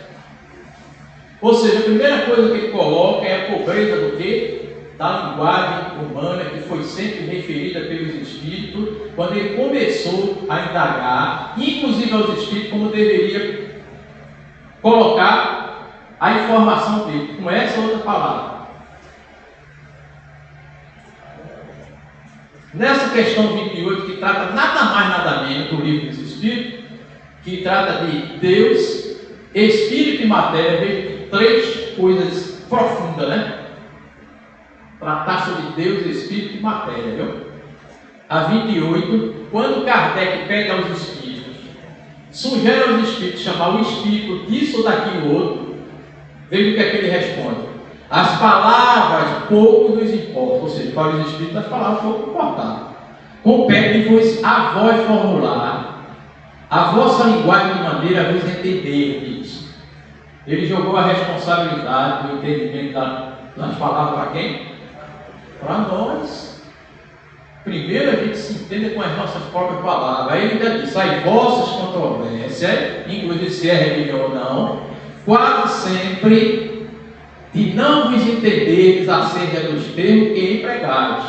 Ou seja, a primeira coisa que ele coloca é a pobreza do quê? Da linguagem humana, que foi sempre referida pelos Espíritos, quando ele começou a indagar, inclusive aos Espíritos, como deveria colocar a informação dele, com essa outra palavra. Nessa questão 28, que trata nada mais nada menos do livro dos Espíritos, que trata de Deus, Espírito e matéria, veja que 3 coisas profundas, né? Tratar sobre Deus, Espírito e matéria, viu? A 28, quando Kardec pede aos Espíritos, sugere aos Espíritos chamar o Espírito disso ou daquilo outro, veja o que é que ele responde: as palavras pouco nos importam, ou seja, para os Espíritos as palavras pouco importam. Compete-vos a vós formular a vossa linguagem de maneira a vos entenderdes. Ele jogou a responsabilidade do entendimento das palavras para quem? Para nós. Primeiro a gente se entende com as nossas próprias palavras. Aí ele ainda diz: as vossas controvérsias, inclusive se é religião ou não, quase sempre de não vos entenderdes acerca dos termos que empregais,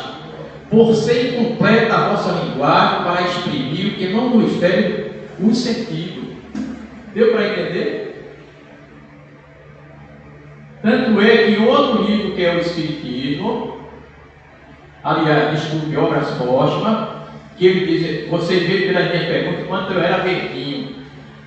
por ser incompleta a vossa linguagem para exprimir o que não nos fere o sentido. Deu para entender? Tanto é que em outro livro, que é o Espiritismo, aliás, desculpe, Obras Póstumas, que ele diz, vocês viram pelas minhas perguntas, quando eu era verdinho,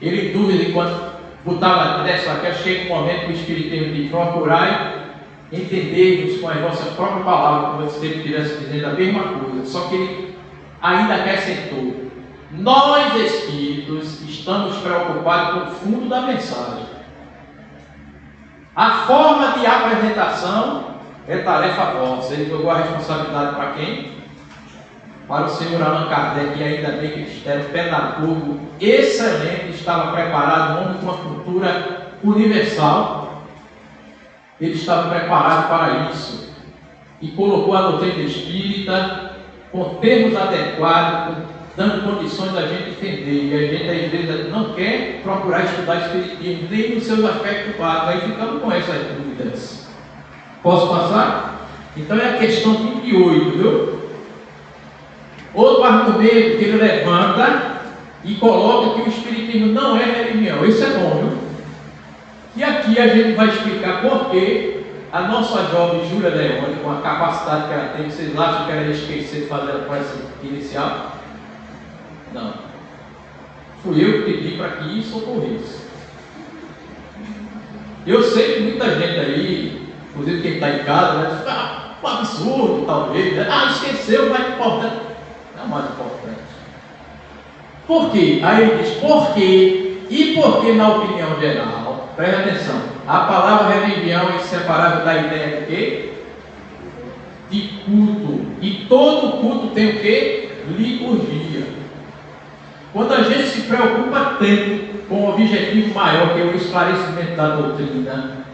ele dúvida enquanto botava dessa aqui, chega um momento que o Espiritismo diz: procurai entender-vos com as vossas próprias palavras, como se ele estivesse dizendo a mesma coisa, só que ele ainda acrescentou: nós espíritos estamos preocupados com o fundo da mensagem. A forma de apresentação é tarefa vossa. Ele jogou a responsabilidade para quem? Para o senhor Allan Kardec, e ainda bem que ele era um pedagogo excelente, estava preparado, um homem com uma cultura universal. Ele estava preparado para isso e colocou a doutrina espírita com termos adequados, dando condições da gente entender. E a gente às vezes não quer procurar estudar espiritismo nem nos seus aspectos básicos, aí ficamos com essas dúvidas. Posso passar? Então é a questão 28, viu? Outro argumento que ele levanta e coloca que o Espiritismo não é religião. Isso é bom, viu? E aqui a gente vai explicar por que a nossa jovem Júlia Leone, com a capacidade que ela tem, vocês acham que ela ia esquecer de fazer a prece inicial? Não. Fui eu que pedi para que isso ocorresse. Eu sei que muita gente aí, inclusive quem está em casa, vai dizer, um absurdo, talvez, né? Esqueceu o mais importante. Não é o mais importante. Por quê? Aí ele diz, por quê? E por que, na opinião geral, presta atenção, a palavra religião é inseparável da ideia de quê? De culto. E todo culto tem o quê? Liturgia. Quando a gente se preocupa tanto com o objetivo maior, que é o esclarecimento da doutrina,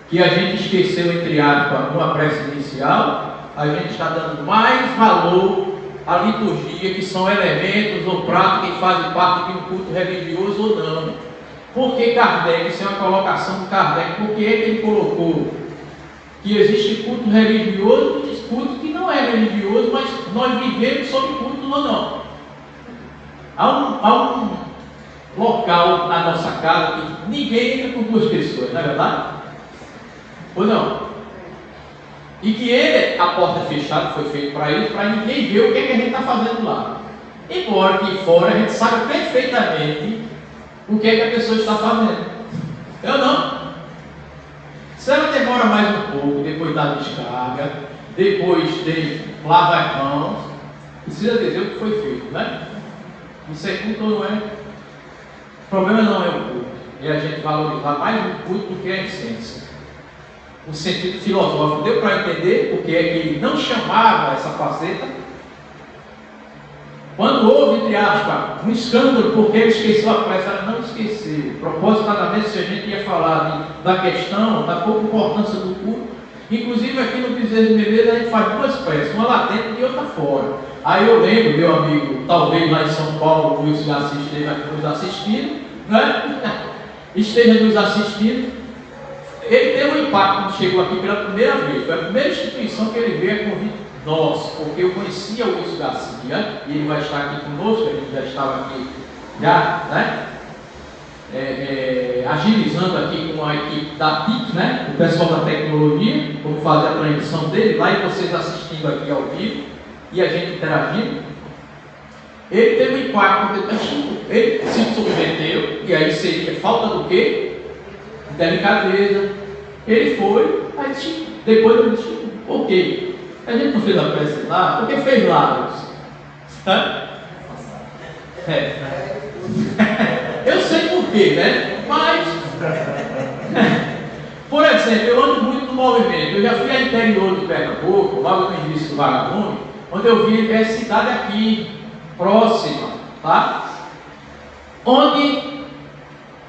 que a gente esqueceu, entre aspas, uma prece inicial, a gente está dando mais valor à liturgia, que são elementos ou pratos que fazem parte de um culto religioso ou não. Por que Kardec, isso é uma colocação de Kardec, por que ele colocou que existe culto religioso e culto que não é religioso, mas nós vivemos sob culto ou não? Há um local na nossa casa que ninguém entra com duas pessoas, não é verdade? Ou não? E que ele, a porta fechada, foi feito para isso, para ninguém ver o que, é que a gente está fazendo lá. Embora que fora a gente saiba perfeitamente o que é que a pessoa está fazendo. Eu não. Se ela demora mais um pouco, depois da descarga, depois de lavar as mãos, precisa dizer o que foi feito, né? Isso é culto ou não é? O problema não é o culto, é a gente valorizar mais o culto do que a essência. O sentido filosófico deu para entender porque é que ele não chamava essa faceta. Quando houve, entre aspas, um escândalo porque ele esqueceu a prece, ela não esqueceu. Propositadamente, se a gente ia falar da questão, da pouca importância do culto, inclusive aqui no Bezerra de Menezes a gente faz duas preces, uma lá dentro e outra fora. Aí eu lembro, meu amigo, talvez lá em São Paulo, o Luiz Garcia esteja nos assistindo, né? Esteja nos assistindo. Ele teve um impacto quando chegou aqui pela primeira vez. Foi a primeira instituição que ele veio a convite nosso, porque eu conhecia o Luiz Garcia, e ele vai estar aqui conosco, a gente já estava aqui, né? Agilizando aqui com a equipe da TIC, né? O pessoal da tecnologia, como fazer a transmissão dele, lá e vocês assistindo aqui ao vivo, e a gente interagindo. Ele teve um impacto, ele se submeteu, e aí seria falta do quê? Delicadeza. Ele foi, aí depois eu disse, por quê? A gente não fez a prece lá, porque fez lá. Eu sei por quê, né? Mas, por exemplo, eu ando muito no movimento. Eu já fui ao interior de Pernambuco, logo no início do Vagabundo, onde eu vi a cidade aqui, próxima, tá? Onde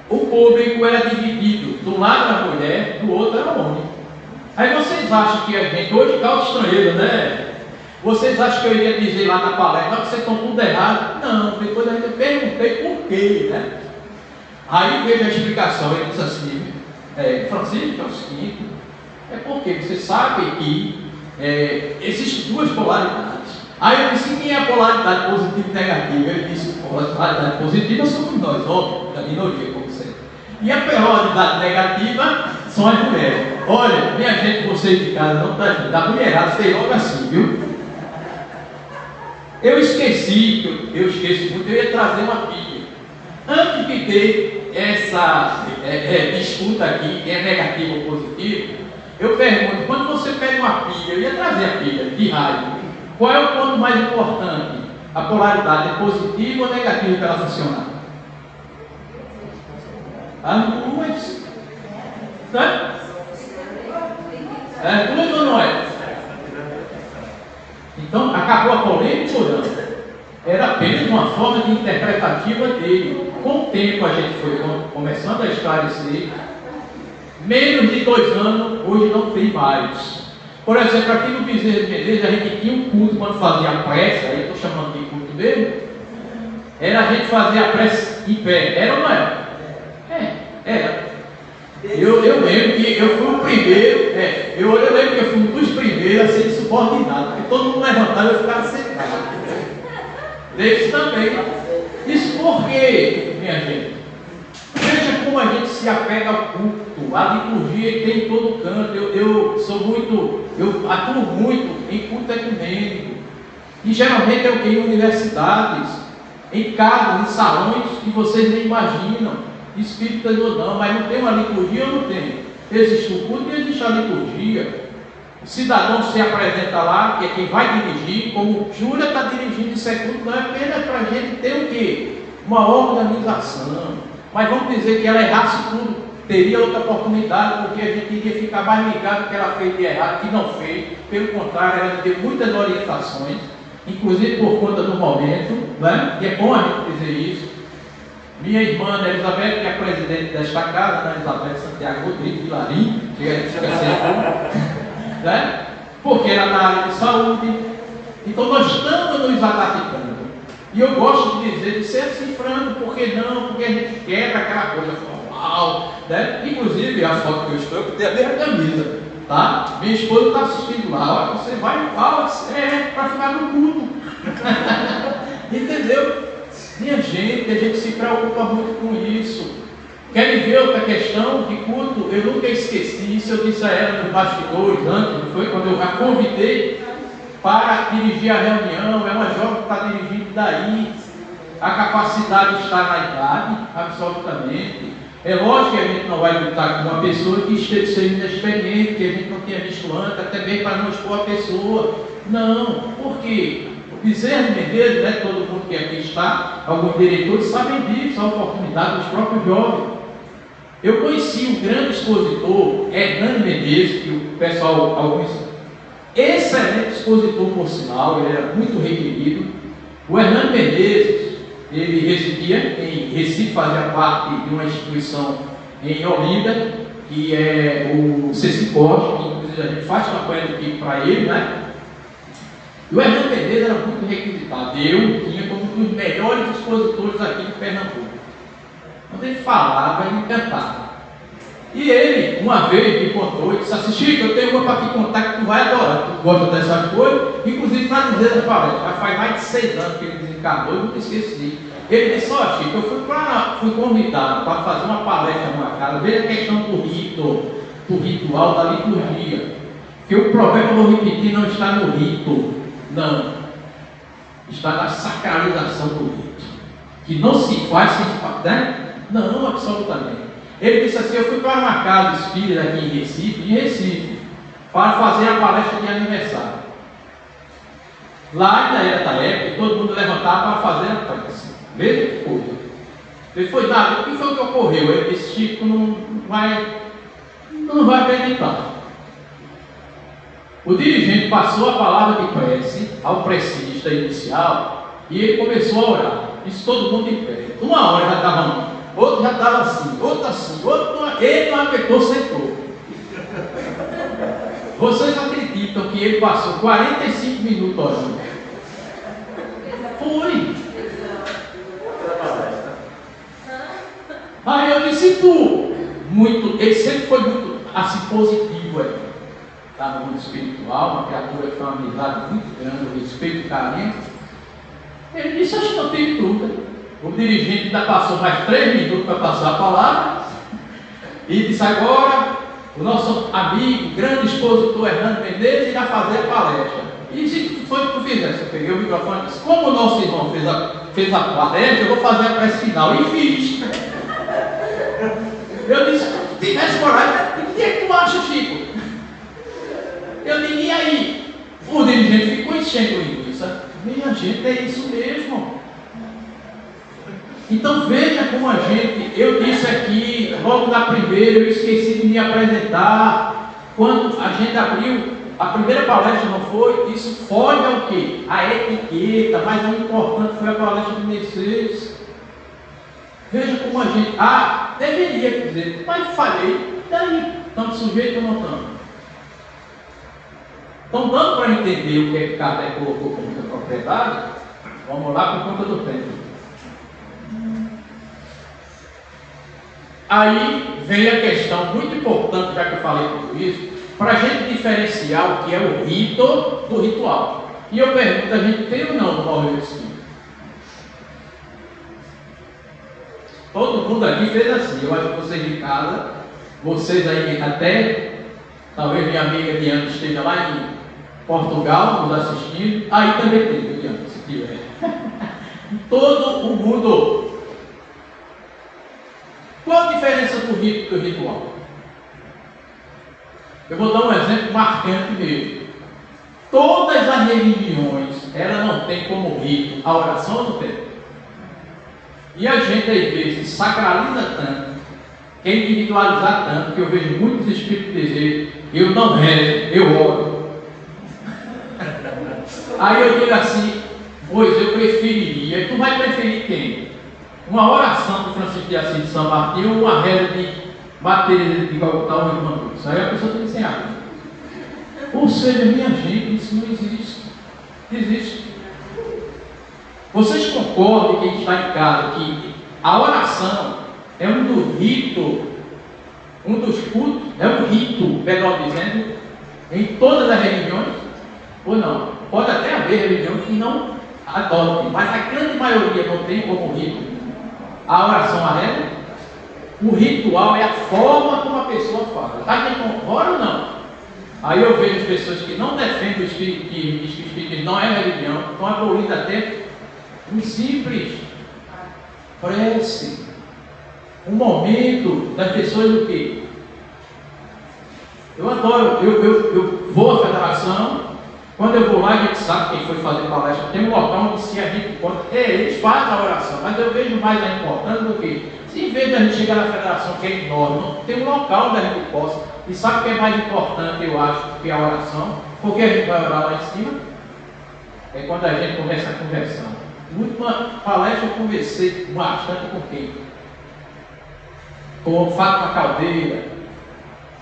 o público era dividido, do lado da mulher, do outro era o homem. Aí vocês acham que a gente, hoje causa estrangeiro, né? Vocês acham que eu ia dizer lá na palestra, que vocês estão tudo errado? Não, depois ainda perguntei por quê, né? Aí veio a explicação, ele disse assim, Francisco, é o seguinte, é porque você sabe que existem duas polaridades. Aí eu disse, quem é a polaridade positiva e negativa? Ele disse, a polaridade positiva somos nós, óbvio, da minoria, como sempre. E a polaridade negativa são as mulheres. Olha, minha gente, vocês de casa não está junto. Da mulherada, fez logo assim, viu? Eu esqueci, eu esqueço muito, eu ia trazer uma pilha. Antes de ter essa disputa aqui, quem é negativo ou positivo, eu pergunto, quando você pega uma pilha, eu ia trazer a pilha de rádio, qual é o ponto mais importante? A polaridade é positiva ou negativa para ela funcionar? As duas. Né? Duas ou não é? Então, acabou a polêmica ou não? Era apenas uma forma de interpretativa dele. Com o tempo a gente foi começando a esclarecer. Menos de 2 anos, hoje não tem mais. Por exemplo, aqui no Bezerra de Menezes, a gente tinha um culto quando fazia a prece, aí eu estou chamando de culto mesmo, era a gente fazer a prece em pé. Era ou não era? Era. Eu lembro que eu fui o primeiro, eu lembro que eu fui um dos primeiros a ser insubordinado, porque todo mundo levantava e eu ficava sentado. Deles também. Isso por quê, minha gente? Veja como a gente se apega ao culto. culto, a liturgia tem em todo canto. Eu atuo muito em culto ecumênico. E geralmente é o que? Em universidades, em casas, em salões que vocês nem imaginam, espíritas ou não, mas não tem uma liturgia ou não tem? Existe o culto e existe a liturgia. O cidadão se apresenta lá, que é quem vai dirigir, como Júlia está dirigindo isso é culto, não é apenas para a gente ter o quê? Uma organização. Mas vamos dizer que ela errasse tudo, teria outra oportunidade, porque a gente iria ficar mais ligado que ela fez de errado, que não fez. Pelo contrário, ela deu muitas orientações, inclusive por conta do momento, né? E é bom a gente dizer isso. Minha irmã Ana Elizabeth, que é a presidente desta casa, Ana Elizabeth Santiago Rodrigues Vilarim, que a gente esqueceu, né? Porque ela está na área de saúde. Então nós estamos nos adaptando. E eu gosto de dizer, de ser assim franco, por que não? Porque a gente quebra aquela coisa formal, né? Inclusive, a foto que eu estou, eu tenho a mesma camisa, tá? Minha esposa está assistindo lá, olha, você vai e fala, para ficar no culto. Entendeu? Minha gente, a gente se preocupa muito com isso. Querem ver outra questão de culto? Eu nunca esqueci, isso eu disse a ela nos bastidores antes, não foi? Quando eu a convidei para dirigir a reunião, é uma jovem que está dirigindo daí, a capacidade está na idade, absolutamente. É lógico que a gente não vai lutar com uma pessoa que esteja sendo inexperiente, que a gente não tinha visto antes, até bem para não expor a pessoa. Não, por quê? O Bezerra de Menezes, né, todo mundo que aqui está, alguns diretores sabem disso, a oportunidade dos próprios jovens. Eu conheci um grande expositor, Hernando Menezes, que o pessoal, alguns excelente expositor, por sinal, ele era muito requerido. O Hernando Menezes, ele residia em Recife, fazia parte de uma instituição em Olinda, que é o Cecicós, que inclusive a gente faz campanha aqui para ele, né? E o Hernando Menezes era muito requisitado. Eu tinha como um dos melhores expositores aqui de Pernambuco. Quando ele falava, ele encantava. E ele, uma vez, me contou e disse assim: Chico, eu tenho uma para te contar que tu vai adorar. Tu gosta dessas coisas, inclusive para dizer essa palestra. Já faz mais de 6 anos que ele desencarnou, eu nunca esqueci. Ele disse: ó, Chico, eu fui convidado para fazer uma palestra numa casa, veja a questão do ritual da liturgia. Que o problema, eu vou repetir, não está no rito, não. Está na sacralização do rito. Que não se faz sem, né? Não, absolutamente. Ele disse assim: eu fui para uma casa espírita aqui em Recife, para fazer a palestra de aniversário. Lá ainda era da época, todo mundo levantava para fazer a prece. Mesma coisa. Ele foi dado, o que foi que ocorreu? Ele disse: Chico, não vai acreditar. O dirigente passou a palavra de prece ao precista inicial e ele começou a orar. Isso todo mundo em pé. Uma hora já estava outro já estava assim, outro assim, outro ele não apertou, sentou. Vocês acreditam que ele passou 45 minutos orando? Foi. Aí eu disse: ele sempre foi muito assim positivo aí. Estava no mundo espiritual, uma criatura que foi uma amizade muito grande, respeito e carinho. Ele disse: acho que não tem dúvida. O dirigente ainda passou mais 3 minutos para passar a palavra e disse: agora o nosso amigo, grande expositor Hernando Menezes irá fazer a palestra. E disse: o que foi que tu fizeste? Eu peguei o microfone e disse: como o nosso irmão fez a palestra, eu vou fazer a prece final. E fiz. Eu disse: se tivesse coragem, o que é que tu acha, Chico? Eu disse: e aí? O dirigente ficou enchendo linguiça. Minha gente, é isso mesmo. Então veja como eu disse aqui, logo na primeira, eu esqueci de me apresentar. Quando a gente abriu, a primeira palestra não foi, isso foge ao quê? A etiqueta, mas o importante foi a palestra de Mercedes. Veja como a gente, deveria dizer, mas falei, daí, estamos sujeitos ou não estamos? Então, dando para entender o que é que Kardec colocou como muita propriedade, vamos lá por conta do tempo. Aí vem a questão muito importante, já que eu falei tudo isso, para a gente diferenciar o que é o rito do ritual. E eu pergunto: a gente tem ou não no movimento espírita? Todo mundo aqui fez assim. Eu acho que vocês de casa vocês aí até, talvez minha amiga Diana esteja lá em Portugal nos assistindo, aí também tem, Diana, se tiver. Todo o mundo. Qual a diferença do rito e do ritual? Eu vou dar um exemplo marcante mesmo. Todas as religiões, ela não tem como rito a oração, não tem. E a gente, às vezes, sacraliza tanto, quer individualizar tanto, que eu vejo muitos espíritos dizer, eu não rezo, eu oro. Aí eu digo assim, pois eu preferiria, e tu vai preferir quem? Uma oração do Francisco de Assis de São Martinho ou uma reza de Matheus de Calcutá ou Irmã Cruz? Aí a pessoa tem que ser água. Ou seja, minha gente, isso não existe. Existe. Vocês concordam, quem está em casa, que a oração é um dos ritos, um dos cultos, é um rito, melhor dizendo, em todas as religiões? Ou não? Pode até haver religião que não adote, mas a grande maioria não tem como rito a oração a reza. O ritual é a forma como a pessoa fala. Está quem concorda ou não? Aí eu vejo as pessoas que não defendem o espiritismo, diz que o espiritismo não é religião, estão abolindo até um simples prece. Um momento das pessoas do quê? Eu adoro, eu vou à federação. Quando eu vou lá, a gente sabe quem foi fazer palestra. Tem um local onde se a gente pode. Eles fazem a oração, mas eu vejo mais a importância do que se em vez de a gente chegar na federação, que é enorme, não tem um local onde a gente possa. E sabe o que é mais importante, eu acho, que a oração? Porque a gente vai orar lá em cima. É quando a gente começa a conversar. Na última palestra eu conversei bastante com quem? Com o Fátima Caldeira.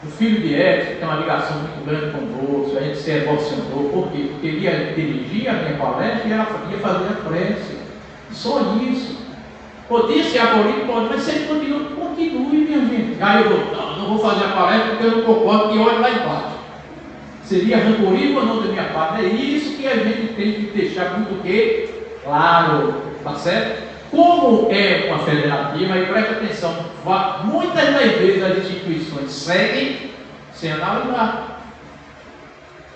O filho de Edson, que tem uma ligação muito grande conosco, a gente se emocionou. Por quê? Porque ele ia dirigir a minha palestra e ela ia fazer a prece. Só isso. Podia ser abolido, pode, mas se ele continue, minha gente. Aí eu vou, não vou fazer a palestra porque eu não concordo que olhe lá embaixo. Seria rancorismo ou não da minha parte? É isso que a gente tem que deixar muito claro, tá certo? Como é uma federativa, e presta atenção, muitas das vezes as instituições seguem sem analisar.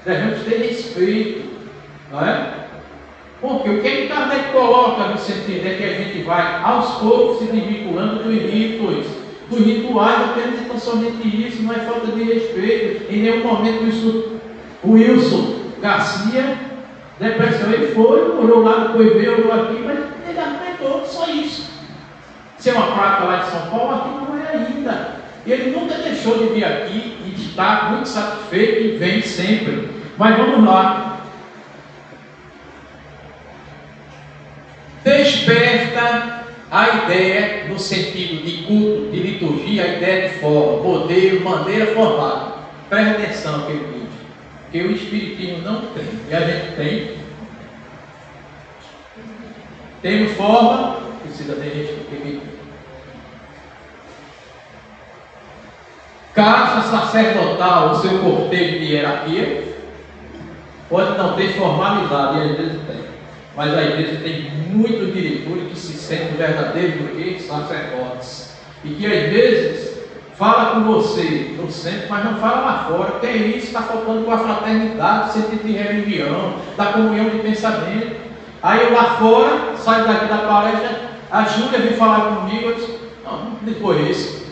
Devemos ter respeito, não é? Porque o que Kardec coloca no sentido é que a gente vai aos poucos se desvinculando dos ritos, dos rituais, apenas então somente isso, não é falta de respeito. Em nenhum momento isso, o Wilson Garcia, depressão, ele foi, olhou lá, depois veio, olhou aqui, mas ele argumentou só isso. Se é uma prática lá de São Paulo, aqui não é ainda. Ele nunca deixou de vir aqui e está muito satisfeito e vem sempre. Mas vamos lá. Desperta a ideia no sentido de culto, de liturgia, a ideia de forma, modelo, maneira formada. Presta atenção, querido. Que o espiritismo não tem, e a gente tem. Temos forma, precisa ter respeito. Caixa sacerdotal, o seu cortejo de hierarquia, pode não ter formalidade, e às vezes tem. Mas a igreja tem muitos diretores que se sentem verdadeiros do que sacerdotes. E que às vezes fala com você no centro, mas não fala lá fora. Porque é isso, está faltando com a fraternidade, sentido de religião, da comunhão de pensamento. Aí eu lá fora, saio daqui da palestra, a Júlia vem falar comigo, eu disse, não, depois isso.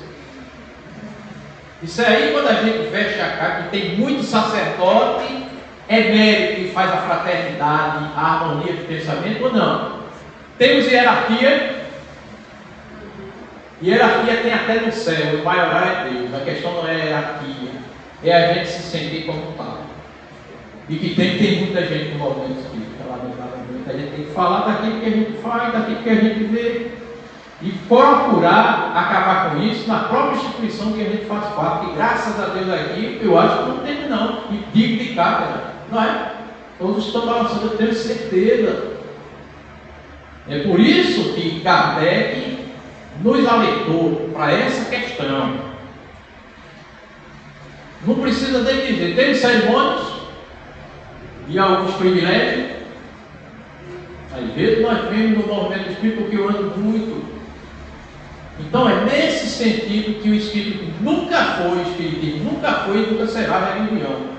Isso aí, quando a gente veste a cara, que tem muito sacerdote, é mérito que faz a fraternidade, a harmonia de pensamento ou não? Temos hierarquia. Hierarquia tem até no céu, o maioral é Deus. A questão não é hierarquia, é a gente se sentir como tal. E que tem muita gente no movimento espírita, lamentavelmente. A gente tem que falar daquilo que a gente faz, daquilo que a gente vê. E procurar acabar com isso na própria instituição que a gente faz parte. E graças a Deus aqui, eu acho que não tem não. E digo de cá, não é? Todos estão balançando, eu tenho certeza. É por isso que Kardec nos alertou para essa questão. Não precisa nem dizer, tem cerimônias e alguns privilégios. Às vezes nós vemos no movimento espírita, porque eu ando muito em Então é nesse sentido que o Espírito nunca foi Espiritismo, nunca foi e nunca será religião.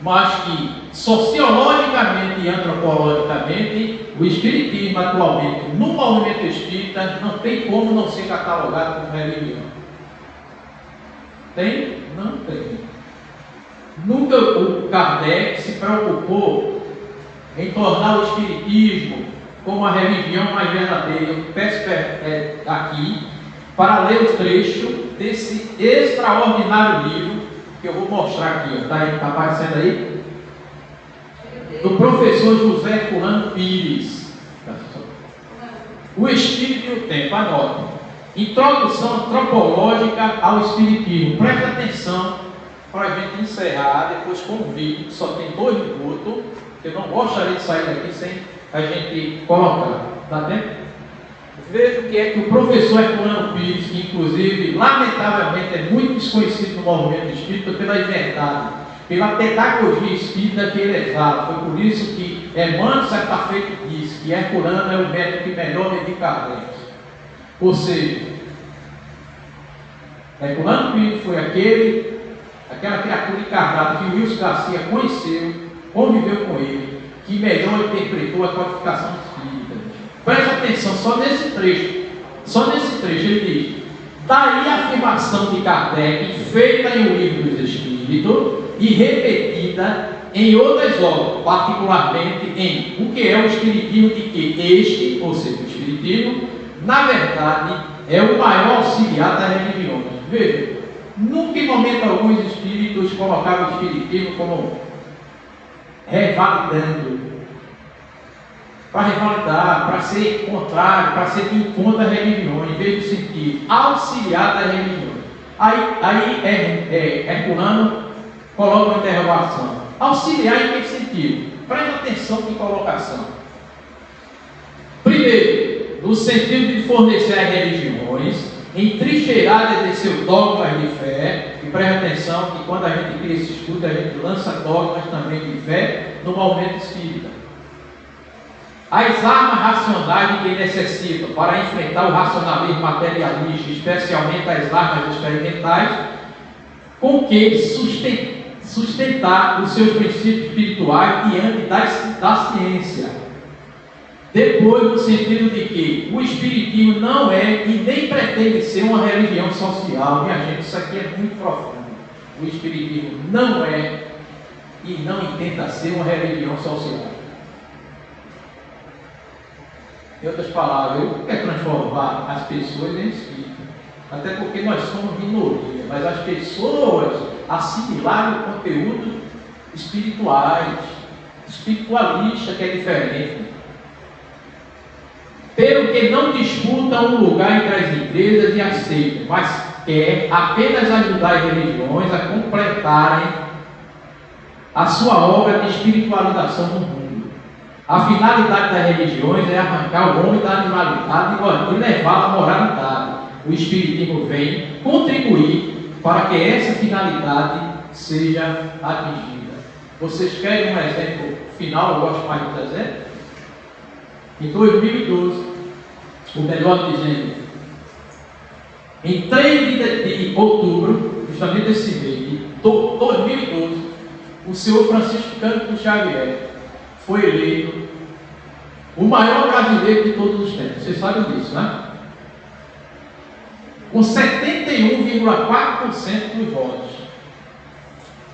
Mas que sociologicamente e antropologicamente o Espiritismo atualmente no movimento espírita não tem como não ser catalogado como religião. Tem? Não tem. Nunca o Kardec se preocupou em tornar o Espiritismo como a religião mais verdadeira. Eu peço aqui para ler o trecho desse extraordinário livro que eu vou mostrar aqui. Está aparecendo aí? Do professor José Herculano Pires. O Espírito e o Tempo. Anote. Introdução antropológica ao Espiritismo. Preste atenção para a gente encerrar. Depois convido, que só tem 2 minutos. Eu não gostaria de sair daqui sem a gente colocar. Tá bem? Veja o que é que o professor Herculano Pires, que inclusive, lamentavelmente, é muito desconhecido no movimento espírita pela verdade, pela pedagogia espírita que ele exala. Foi por isso que Emmanuel certa feita disse que Herculano é o médico que melhor medica Kardec. Ou seja, Herculano Pires foi aquela criatura encarnada que o Wilson Garcia conheceu, conviveu com ele, que melhor interpretou a codificação espírita. Preste atenção, só nesse trecho ele diz: daí a afirmação de Kardec, feita em O Livro dos Espíritos e repetida em outras obras, particularmente em O que é o Espiritismo, de que este, ou seja, o Espiritismo, na verdade, é o maior auxiliar das religiões. Veja, nunca em momento algum os espíritos colocaram o Espiritismo como revalidando, para revalidar, para ser contrário, para ser de encontro às religiões, em vez de sentir auxiliar das religiões. Aí Herculano coloca uma interrogação: auxiliar em que sentido? Preste atenção que colocação. Primeiro, no sentido de fornecer às religiões entrincheiradas de seus dogmas de fé, e preste atenção que quando a gente cria esse estudo, a gente lança dogmas também de fé no movimento espírita. As armas racionais de que necessitam para enfrentar o racionalismo materialista, especialmente as armas experimentais, com que sustentar os seus princípios espirituais diante da ciência. Depois, no sentido de que o Espiritismo não é e nem pretende ser uma religião social. Minha gente, isso aqui é muito profundo. O Espiritismo não é e não intenta ser uma religião social. Em outras palavras, eu quero transformar as pessoas em espírito. Até porque nós somos minoria, mas as pessoas assimilaram o conteúdo espiritualista, que é diferente. Pelo que não disputa um lugar entre as igrejas e aceitam, mas quer apenas ajudar as religiões a completarem a sua obra de espiritualização no mundo. A finalidade das religiões é arrancar o homem da animalidade e levá-lo à moralidade. O Espiritismo vem contribuir para que essa finalidade seja atingida. Vocês querem um exemplo final? Eu gosto mais dos exemplos. Em 2012, ou melhor dizendo, em 3 de outubro, justamente esse mês de 2012, o senhor Francisco Cândido Xavier foi eleito o maior brasileiro de todos os tempos. Vocês sabem disso, né? Com 71,4% dos votos.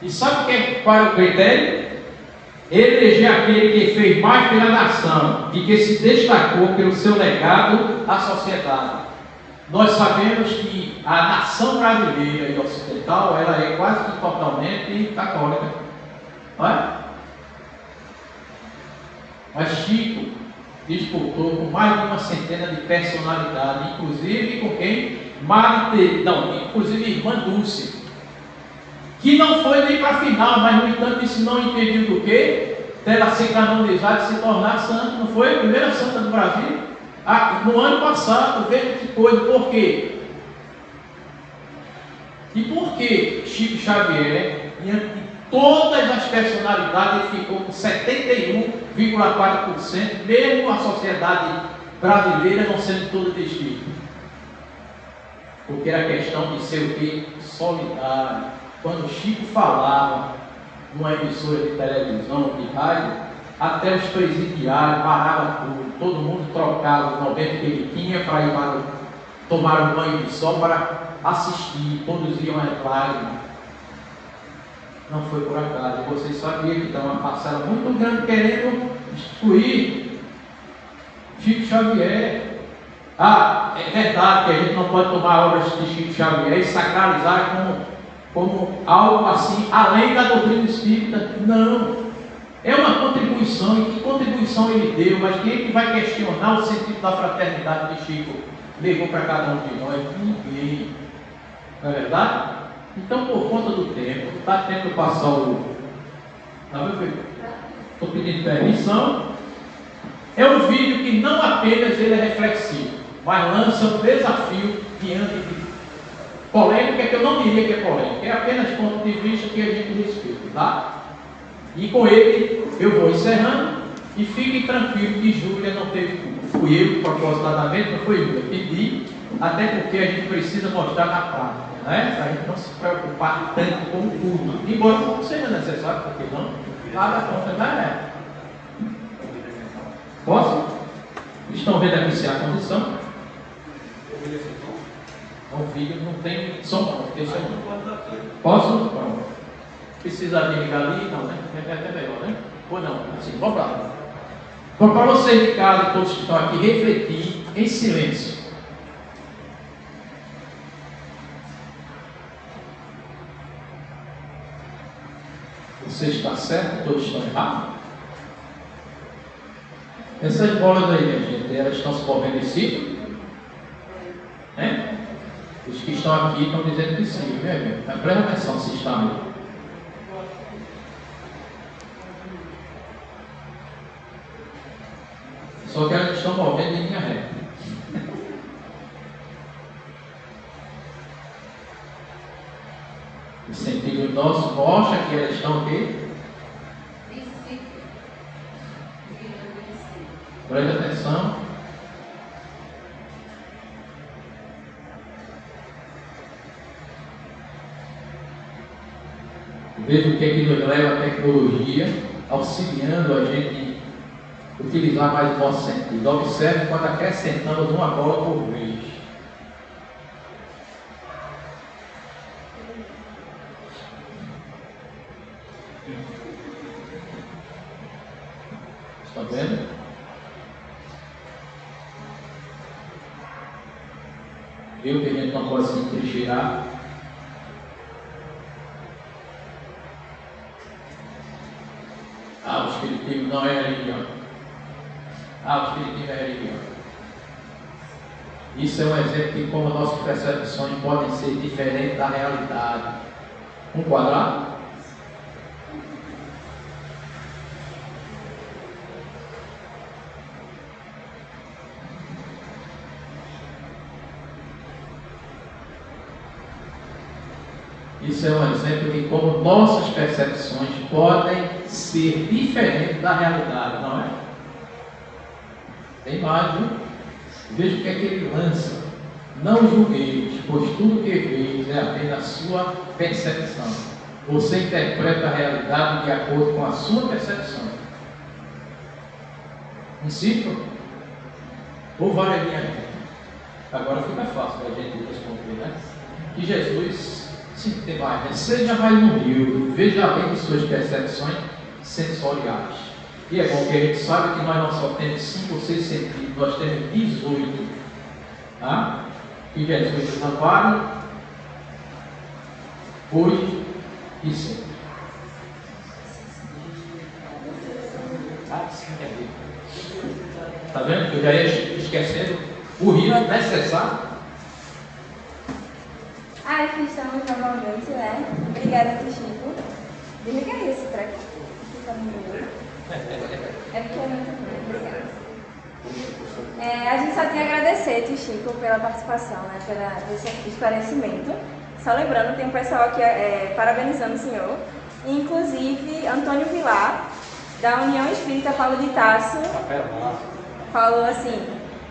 E sabe qual é o critério? Eleger aquele que fez mais pela nação e que se destacou pelo seu legado à sociedade. Nós sabemos que a nação brasileira e ocidental, ela é quase que totalmente católica. Não é? Mas Chico disputou com mais de uma centena de personalidades, inclusive com quem? Inclusive irmã Dulce, que não foi nem para a final, mas no entanto isso não impediu do quê? Dela ser canonizada e se tornar santa. Não foi a primeira santa do Brasil? No ano passado, veja que coisa. Por quê? E por que Chico Xavier, diante de todas as personalidades, ele ficou com 71,4%, mesmo a sociedade brasileira não sendo toda de espírito? Porque era questão de ser o quê? Solidário. Quando o Chico falava numa emissora de televisão, de rádio, até os presidiários paravam tudo, todo mundo trocava os 90 que ele tinha para ir para tomar um banho de sol para assistir, todos iam às lágrimas. Não foi por acaso, e vocês sabiam que está uma parcela muito grande querendo excluir Chico Xavier. Ah, é verdade que a gente não pode tomar obras de Chico Xavier e sacralizar como algo assim, além da doutrina espírita. Não. É uma contribuição, e que contribuição ele deu, mas quem é que vai questionar o sentido da fraternidade que Chico levou para cada um de nós? Ninguém. Não é verdade? Então, por conta do tempo, está tendo passar o... Estou pedindo permissão. É um vídeo que não apenas ele é reflexivo, mas lança um desafio diante de polêmica, que eu não diria que é polêmica, é apenas ponto de vista que a gente respeita, tá? E com ele eu vou encerrando, e fiquem tranquilos que Júlia não teve culpa. Fui eu, propositadamente, não foi eu. Eu pedi, até porque a gente precisa mostrar na prática, né? Para a gente não se preocupar tanto com o culto, embora não seja necessário, porque não, nada contra, né? Posso? Estão vendo aqui se há condição? O vídeo não tem som, não tem som. Posso? Pronto. Precisa de ligar ali? Não, né? É até melhor, né? Ou não? Assim, vamos lá. Então, para vocês de casa, todos que estão aqui, refletir em silêncio. Você está certo? Todos estão errados? Essas bolas aí, minha gente, elas estão se movendo em si? Né? Os que estão aqui estão dizendo que sim, viu? Mas presta atenção se está aí. Só que elas estão movendo em linha reta. O sentido nosso mostra que elas estão o quê? Preste atenção. Veja o que é que nos leva a tecnologia, auxiliando a gente a utilizar mais o nosso sentido. Observe quando acrescentamos uma bola por vez. Está vendo? Viu que a gente não pode se entrincheirar? Ah, o espiritismo não é religião. Ah, o espiritismo é religião. Isso é um exemplo de como nossas percepções podem ser diferentes da realidade. Um quadrado? Isso é um exemplo de como nossas percepções podem ser diferentes da realidade, não é? Tem mais, viu? Veja o que é que ele lança. Não julgueis, pois tudo que veis é apenas sua percepção. Você interpreta a realidade de acordo com a sua percepção. Um ciclo? Ou vale a minha vida? Agora fica fácil para a gente responder, né? Que Jesus... Tem mais, né? Seja mais humilde, veja além de suas percepções sensoriais. E é bom que a gente saiba que nós não só temos 5 ou 6 sentidos, nós temos 18. Tá? Que Jesus nos ampare hoje e sempre. Está vendo que eu já ia esquecendo o rio necessário? Ah, aqui estamos novamente, né? Obrigada, tio Chico. Diga que é isso, treco. Fica no meio. É porque é muito bom. Obrigada. A gente só tem a agradecer, tio Chico, pela participação, né? Desse esclarecimento. Só lembrando, tem um pessoal aqui parabenizando o senhor. Inclusive, Antônio Vilar, da União Espírita Paulo de Tasso, falou assim: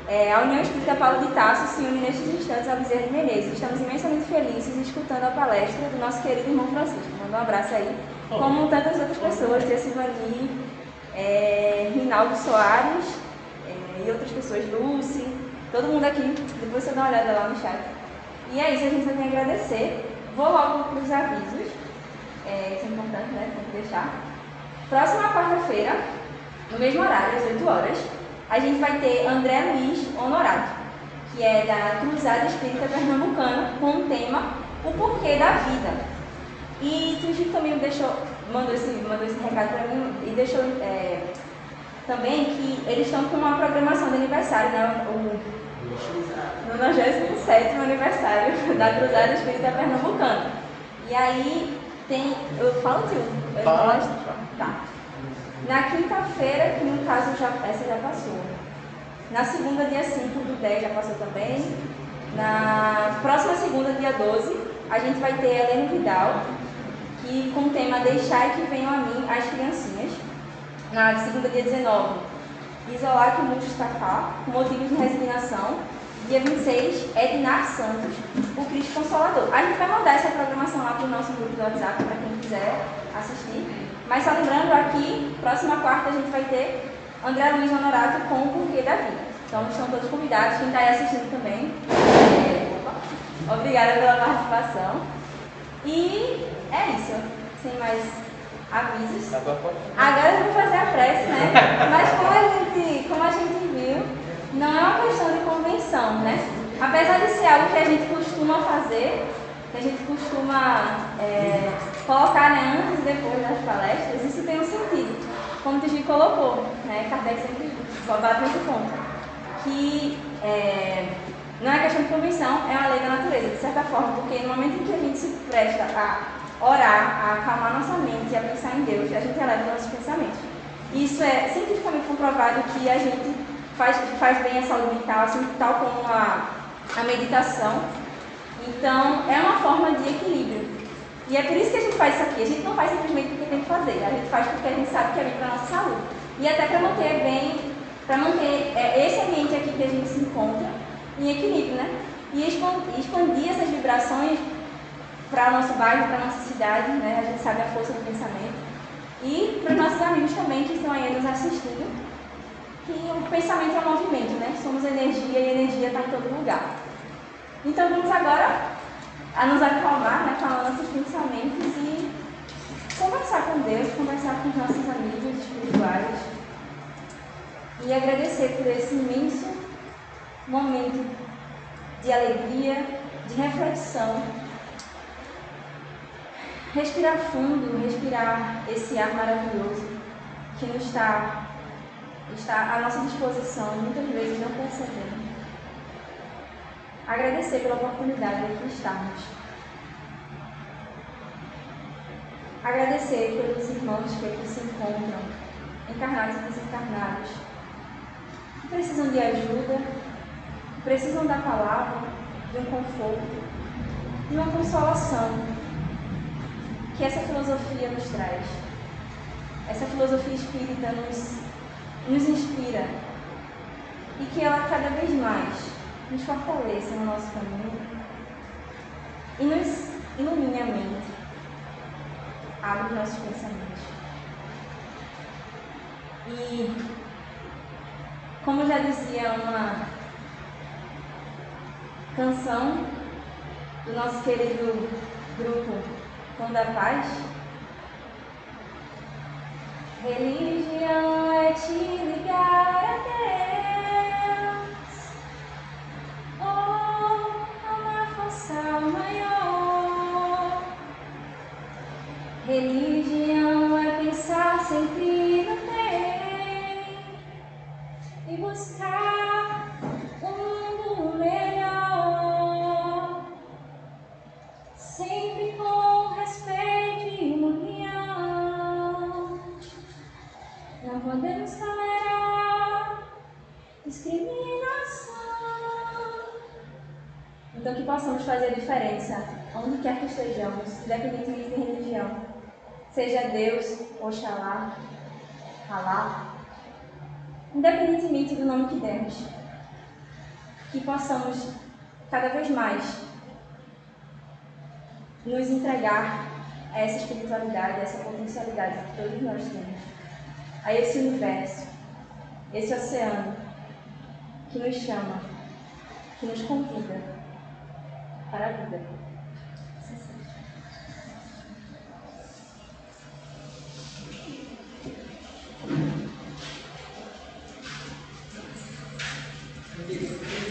A União Espírita Paulo de Tarso se une nestes instantes ao Bezerra de Menezes. Estamos imensamente felizes escutando a palestra do nosso querido irmão Francisco. Manda um abraço aí. Como tantas outras pessoas, Tia Silvani, Rinaldo Soares e outras pessoas, Lucy, todo mundo aqui. Depois você dá uma olhada lá no chat. E é isso, a gente só tem a agradecer. Vou logo para os avisos. Isso é importante, né? Tem que deixar. Próxima quarta-feira, no mesmo horário, às 8 horas, a gente vai ter André Luiz Honorato, que é da Cruzada Espírita Pernambucana, com o tema O Porquê da Vida. E Tujico também mandou esse recado para mim e deixou também que eles estão com uma programação de aniversário, né? No 97º aniversário da Cruzada Espírita Pernambucana. E aí tem... Eu falo, tio? Tá. Na quinta-feira, que no caso essa já passou. Na segunda, dia 5 do 10, já passou também. Na próxima segunda, dia 12, a gente vai ter Helena Vidal, que com o tema Deixai que venham a mim as criancinhas. Na segunda, dia 19, Isolar que Mustafa, com motivos de resignação. Dia 26, Ednar Santos, o Cristo Consolador. A gente vai mandar essa programação lá para o nosso grupo do WhatsApp, para quem quiser assistir. Mas só lembrando, aqui, próxima quarta, a gente vai ter André Luiz Honorato com o Porquê da Vida. Então, estão todos convidados, quem está aí assistindo também. Obrigada pela participação. E é isso, sem mais avisos. Agora eu vou fazer a prece, né? Mas como a gente viu, não é uma questão de convenção, né? Apesar de ser algo que a gente costuma fazer, que a gente costuma colocar, né, antes e depois das palestras, isso tem um sentido. Como o Tigi colocou, né? Kardec sempre bate nesse ponto. Que não é questão de convenção, é uma lei da natureza, de certa forma, porque no momento em que a gente se presta a orar, a acalmar nossa mente e a pensar em Deus, a gente eleva nossos pensamentos. Isso é cientificamente comprovado que a gente faz bem a saúde mental, assim, tal como a meditação. Então, é uma forma de equilíbrio. E é por isso que a gente faz isso aqui. A gente não faz simplesmente porque tem que fazer. A gente faz porque a gente sabe que é bem para a nossa saúde. E até para manter esse ambiente aqui que a gente se encontra em equilíbrio, né? E expandir essas vibrações para o nosso bairro, para a nossa cidade, né? A gente sabe a força do pensamento. E para os nossos amigos também que estão aí nos assistindo. Que o pensamento é um movimento, né? Somos energia e a energia está em todo lugar. Então vamos agora a nos acalmar, né, com os nossos pensamentos e conversar com Deus, conversar com os nossos amigos espirituais e agradecer por esse imenso momento de alegria, de reflexão. Respirar fundo, respirar esse ar maravilhoso que nos está à nossa disposição, muitas vezes não percebemos. Agradecer pela oportunidade de aqui estarmos. Agradecer pelos irmãos que aqui se encontram, encarnados e desencarnados, que precisam de ajuda, que precisam da palavra, de um conforto, de uma consolação que essa filosofia nos traz. Essa filosofia espírita nos inspira e que ela cada vez mais nos fortaleça no nosso caminho e nos ilumine a mente, abre os nossos pensamentos. E, como já dizia uma canção do nosso querido grupo Tom da Paz, religião é te ligar a Deus, oh, uma força maior. Religião é pensar sempre no bem e buscar um mundo melhor, sempre com respeito e união. Não podemos tolerar discriminação. Então que possamos fazer a diferença onde quer que estejamos, independentemente de religião. Seja Deus, Oxalá, Alá, independentemente do nome que demos. que possamos cada vez mais nos entregar a essa espiritualidade, a essa potencialidade que todos nós temos, a esse universo, esse oceano que nos chama, que nos convida para a vida. Thank you.